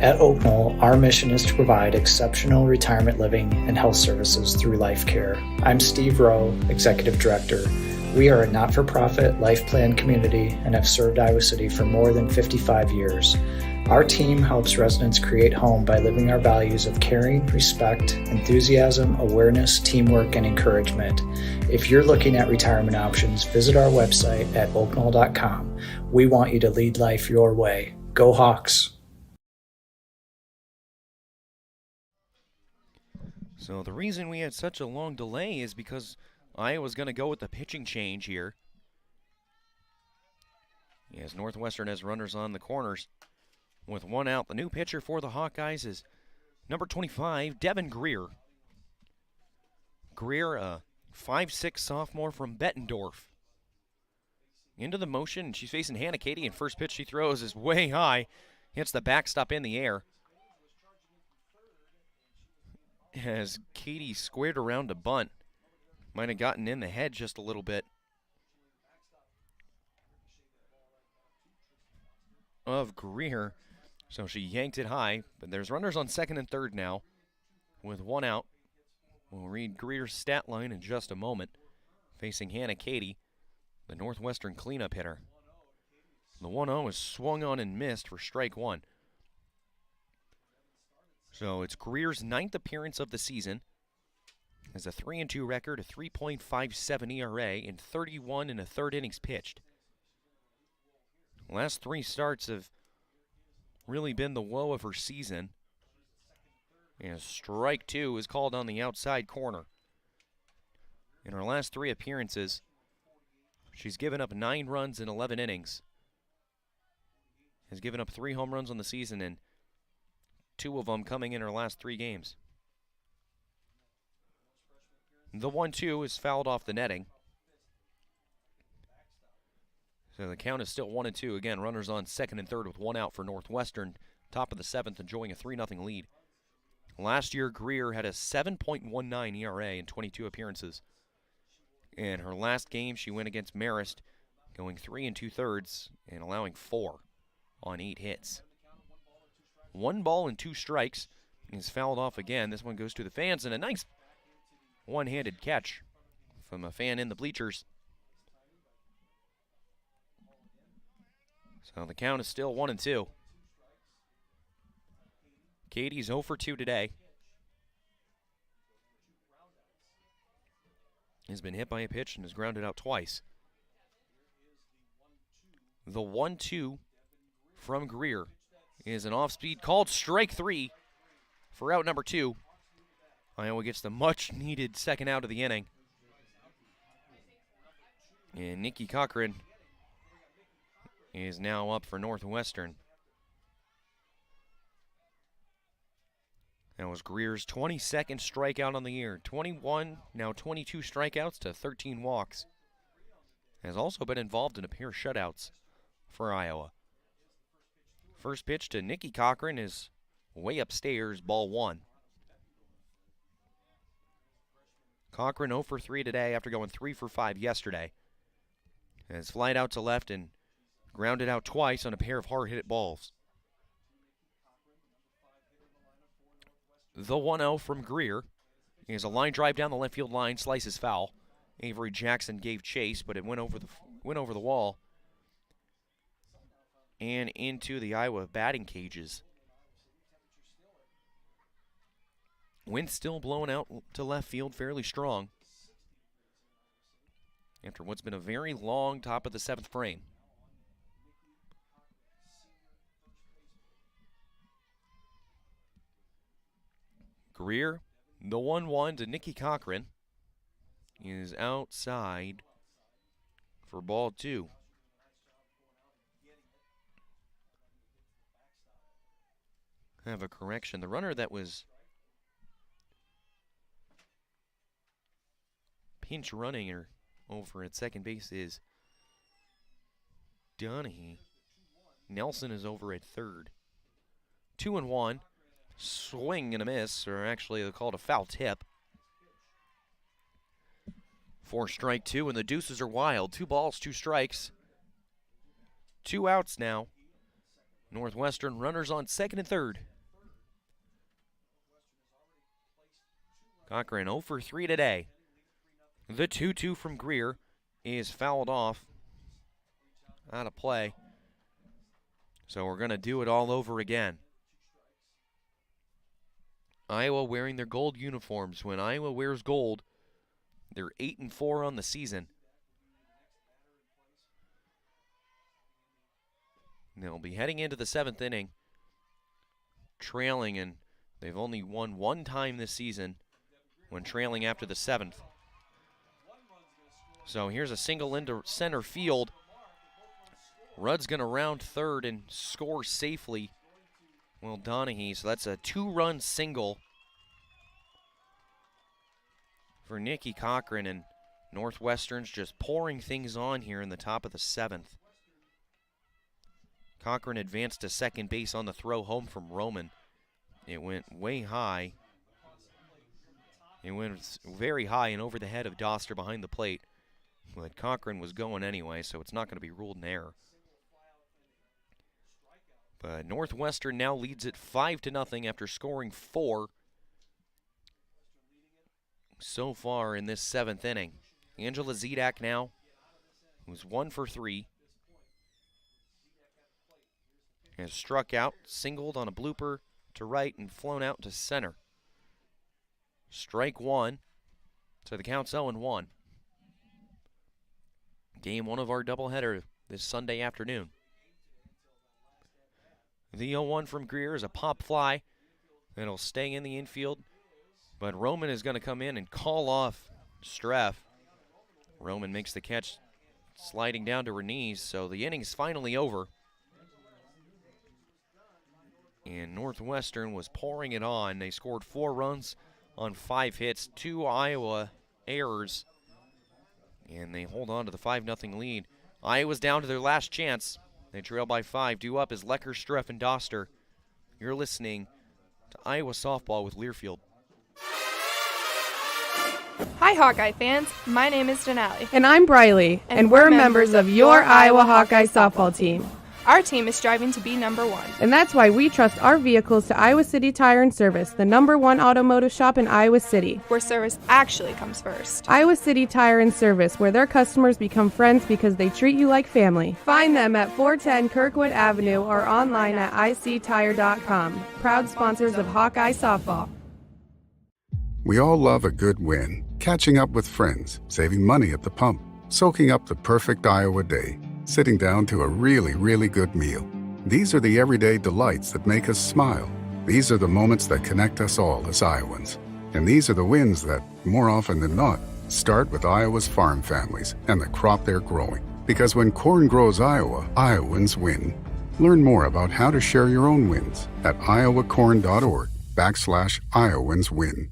At Oak Knoll, our mission is to provide exceptional retirement living and health services through life care. I'm Steve Rowe, Executive Director. We are a not-for-profit life plan community and have served Iowa City for more than 55 years. Our team helps residents create home by living our values of caring, respect, enthusiasm, awareness, teamwork, and encouragement. If you're looking at retirement options, visit our website at oakknoll.com. We want you to lead life your way. Go Hawks! So the reason we had such a long delay is because Iowa's going to go with the pitching change here. As Northwestern has runners on the corners with one out. The new pitcher for the Hawkeyes is number 25, Devin Greer. Greer, a 5'6" sophomore from Bettendorf. Into the motion, she's facing Hannah Katie, and first pitch she throws is way high. Hits the backstop in the air. As Katie squared around a bunt. Might have gotten in the head just a little bit of Greer. So she yanked it high, but there's runners on second and third now with one out. We'll read Greer's stat line in just a moment. Facing Hannah Katie, the Northwestern cleanup hitter. The 1-0 is swung on and missed for strike one. So it's Greer's 9th appearance of the season. Has a 3-2 record, a 3.57 ERA, in 31 and a third innings pitched. Last three starts have really been the woe of her season. And strike two is called on the outside corner. In her last three appearances, she's given up 9 runs in 11 innings. Has given up 3 home runs on the season, and 2 of them coming in her last 3 games. The 1-2 is fouled off the netting. So the count is still 1-2. Again, runners on second and third with one out for Northwestern. Top of the 7th, enjoying a 3-0 lead. Last year, Greer had a 7.19 ERA in 22 appearances. In her last game, she went against Marist, going 3 2/3 and allowing 4 on 8 hits. 1 ball and 2 strikes is fouled off again. This one goes to the fans, and a nice one-handed catch from a fan in the bleachers. So the count is still 1-2. Katie's 0 for 2 today. Has been hit by a pitch and has grounded out twice. The 1-2 from Greer is an off-speed called strike 3 for out number 2. Iowa gets the much-needed second out of the inning. And Nikki Cochran is now up for Northwestern. That was Greer's 22nd strikeout on the year. 21, now 22 strikeouts to 13 walks. Has also been involved in a pair of shutouts for Iowa. First pitch to Nikki Cochran is way upstairs, ball 1. Cochran 0 for 3 today after going 3 for 5 yesterday. Has flied out to left and grounded out twice on a pair of hard-hit balls. The 1-0 from Greer is a line drive down the left field line, slices foul. Avery Jackson gave chase, but it went over the wall and into the Iowa batting cages. Wind still blowing out to left field fairly strong after what's been a very long top of the 7th frame. Greer, the 1-1 to Nikki Cochran, is outside for ball 2. I have a correction. The runner that was pinch running her over at second base is Donahue. Nelson is over at third. 2-1. Swing and a miss, or actually they call it a foul tip. 4 strike 2, and the deuces are wild. 2 balls, 2 strikes. 2 outs now. Northwestern runners on second and third. Cochran 0 for 3 today. The 2-2 from Greer is fouled off. Out of play. So we're going to do it all over again. Iowa wearing their gold uniforms. When Iowa wears gold, they're 8-4 on the season. They'll be heading into the 7th inning, trailing, and they've only won 1 time this season when trailing after the 7th. So here's a single into center field. Rudd's going to round third and score safely. Will Donahue, so that's a 2-run single for Nicky Cochran, and Northwestern's just pouring things on here in the top of the 7th. Cochran advanced to second base on the throw home from Roman. It went way high. It went very high and over the head of Doster behind the plate. But Cochran was going anyway, so it's not going to be ruled an error. But Northwestern now leads it 5-0 after scoring 4 so far in this 7th inning. Angela Zedak now, who's 1 for 3, has struck out, singled on a blooper to right, and flown out to center. Strike 1, so the count's 0-1. Game 1 of our doubleheader this Sunday afternoon. The 0-1 from Greer is a pop fly that'll stay in the infield, but Roman is going to come in and call off Streff. Roman makes the catch, sliding down to her knees, so the inning's finally over. And Northwestern was pouring it on. They scored 4 runs on 5 hits, 2 Iowa errors, and they hold on to the 5-0 lead. Iowa's down to their last chance. They trail by 5. Due up is Lecker, Streff, and Doster. You're listening to Iowa Softball with Learfield. Hi, Hawkeye fans. My name is Denali. And I'm Briley, and we're members of your Iowa Hawkeye softball team. Our team is striving to be number 1. And that's why we trust our vehicles to Iowa City Tire and Service, the #1 automotive shop in Iowa City, where service actually comes first. Iowa City Tire and Service, where their customers become friends because they treat you like family. Find them at 410 Kirkwood Avenue or online at ictire.com. Proud sponsors of Hawkeye softball. We all love a good win. Catching up with friends, saving money at the pump, soaking up the perfect Iowa day, sitting down to a really, really good meal. These are the everyday delights that make us smile. These are the moments that connect us all as Iowans. And these are the wins that, more often than not, start with Iowa's farm families and the crop they're growing. Because when corn grows Iowa, Iowans win. Learn more about how to share your own wins at iowacorn.org/IowansWin.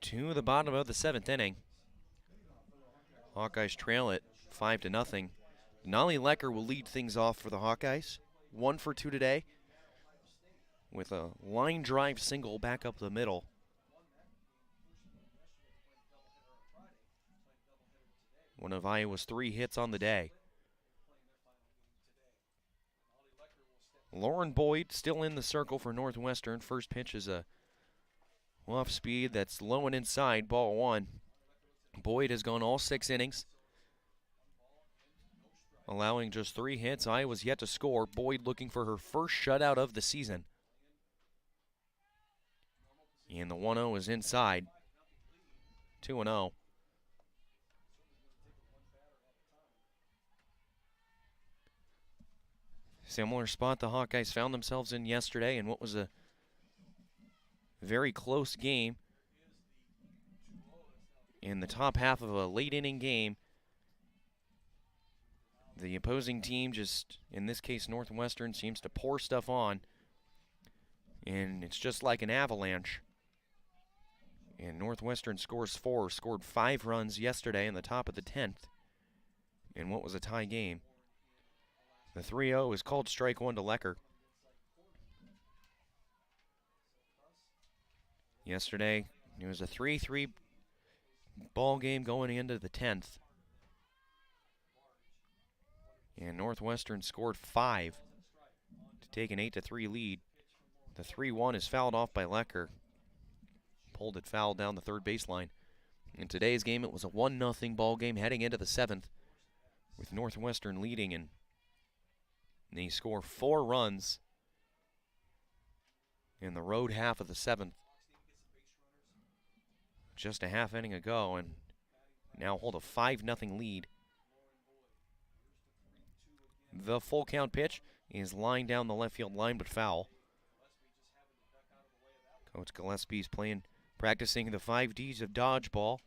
To the bottom of the 7th inning. Hawkeyes trail it 5-0. Denali Lecker will lead things off for the Hawkeyes. 1 for 2 today with a line drive single back up the middle. One of Iowa's 3 hits on the day. Lauren Boyd still in the circle for Northwestern. First pitch is a off speed that's low and inside, ball 1. Boyd has gone all 6 innings, allowing just 3 hits. Iowa's yet to score. Boyd looking for her first shutout of the season. And the 1-0 is inside. 2-0. Similar spot the Hawkeyes found themselves in yesterday in what was a very close game in the top half of a late inning game. The opposing team just, in this case Northwestern, seems to pour stuff on, and it's just like an avalanche. And Northwestern scored 5 runs yesterday in the top of the 10th in what was a tie game. The 3-0 is called strike 1 to Lecker. Yesterday, it was a 3-3 ball game going into the 10th. And Northwestern scored 5 to take an 8-3 lead. The 3-1 is fouled off by Lecker. Pulled it foul down the third baseline. In today's game, it was a 1-0 ball game heading into the 7th, with Northwestern leading, and they score 4 runs in the road half of the 7th. Just a half inning ago, and now hold a 5-0 lead. The full count pitch is lined down the left field line, but foul. Coach Gillespie's practicing the 5 Ds of dodgeball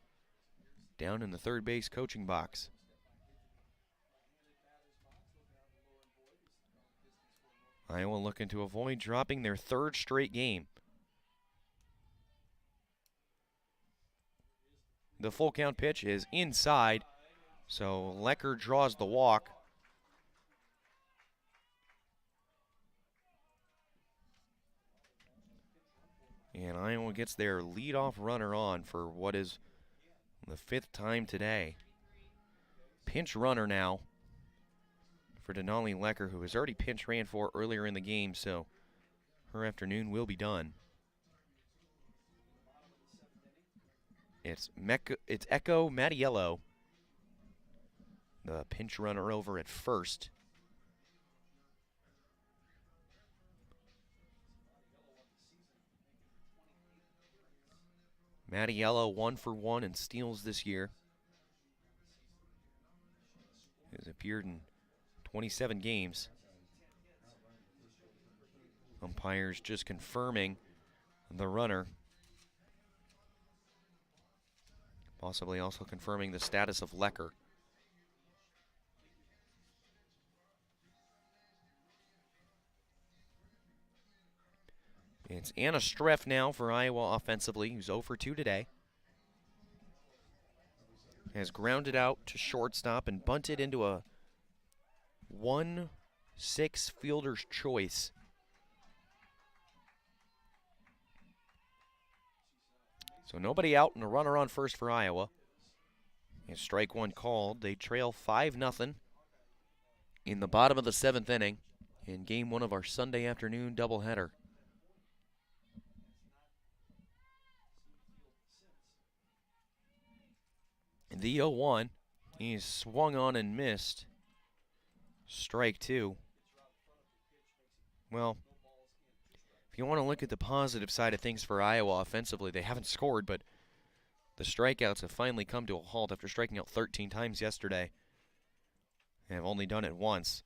down in the third base coaching box. Iowa looking to avoid dropping their 3rd straight game. The full count pitch is inside, so Lecker draws the walk. And Iowa gets their leadoff runner on for what is the 5th time today. Pinch runner now for Denali Lecker, who has already pinch ran for earlier in the game, so her afternoon will be done. It's Echo Mattiello, the pinch runner over at first. Mattiello 1 for 1 in steals this year. Has appeared in 27 games. Umpires just confirming the runner. Possibly also confirming the status of Lecker. It's Anna Streff now for Iowa offensively, who's 0 for 2 today. Has grounded out to shortstop and bunted into a 1-6 fielder's choice. So nobody out and a runner on first for Iowa. And strike 1 called. They trail 5-0 in the bottom of the 7th inning in game 1 of our Sunday afternoon doubleheader. The 0-1, he's swung on and missed. Strike 2. Well, if you want to look at the positive side of things for Iowa offensively, they haven't scored, but the strikeouts have finally come to a halt after striking out 13 times yesterday. They have only done it once.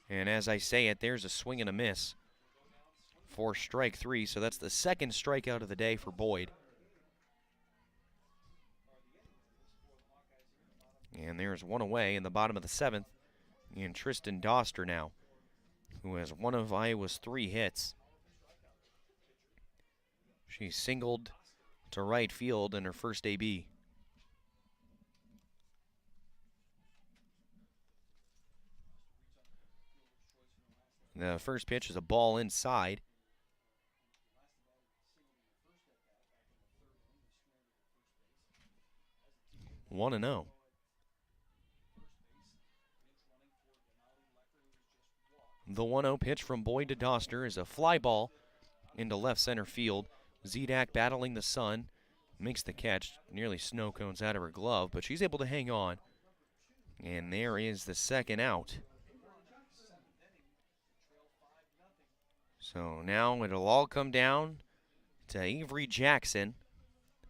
And as I say it, there's a swing and a miss for strike 3, so that's the 2nd strikeout of the day for Boyd. And there's one away in the bottom of the 7th. And Tristan Doster now, who has one of Iowa's 3 hits. She singled to right field in her first AB. The first pitch is a ball inside. 1-0. The 1-0 pitch from Boyd to Doster is a fly ball into left center field. Zedak battling the sun, makes the catch. Nearly snow cones out of her glove, but she's able to hang on. And there is the 2nd out. So now it'll all come down to Avery Jackson,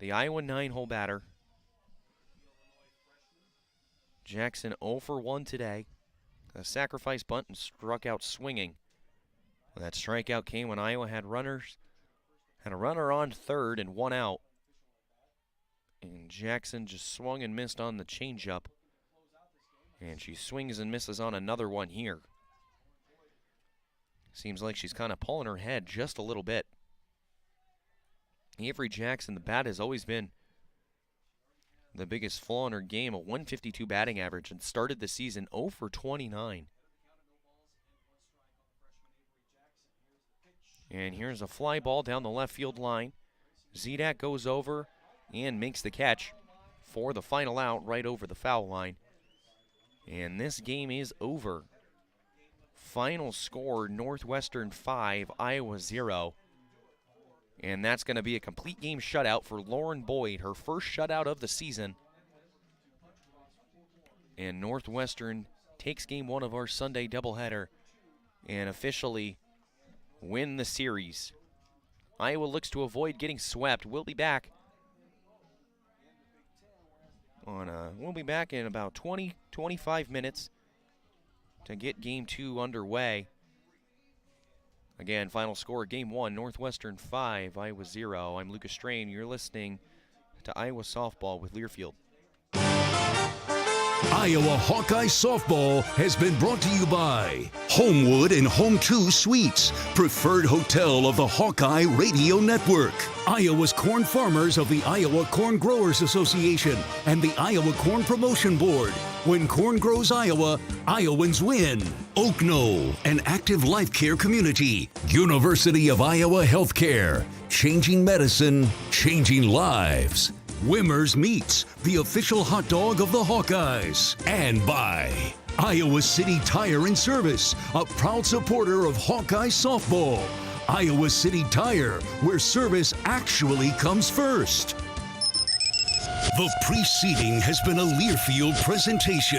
the Iowa 9-hole batter. Jackson 0 for 1 today. A sacrifice bunt and struck out swinging. That strikeout came when Iowa had a runner on third and 1 out. And Jackson just swung and missed on the changeup. And she swings and misses on another one here. Seems like she's kind of pulling her head just a little bit. Avery Jackson, the bat has always been the biggest flaw in her game, a 152 batting average, and started the season 0 for 29. And here's a fly ball down the left field line. Zedak goes over and makes the catch for the final out right over the foul line. And this game is over. Final score, Northwestern 5, Iowa 0. And that's going to be a complete game shutout for Lauren Boyd, her first shutout of the season. And Northwestern takes game 1 of our Sunday doubleheader and officially win the series. Iowa looks to avoid getting swept. We'll be back in about 20-25 minutes to get game 2 underway. Again, final score, Game 1, Northwestern 5, Iowa 0. I'm Lucas Strain. You're listening to Iowa Softball with Learfield. Iowa Hawkeye Softball has been brought to you by Homewood and Home 2 Suites, preferred hotel of the Hawkeye Radio Network. Iowa's corn farmers of the Iowa Corn Growers Association and the Iowa Corn Promotion Board. When corn grows Iowa, Iowans win. Oak Knoll, an active life care community. University of Iowa Healthcare, changing medicine, changing lives. Wimmer's Meats, the official hot dog of the Hawkeyes. And by Iowa City Tire and Service, a proud supporter of Hawkeye softball. Iowa City Tire, where service actually comes first. The preceding has been a Learfield presentation.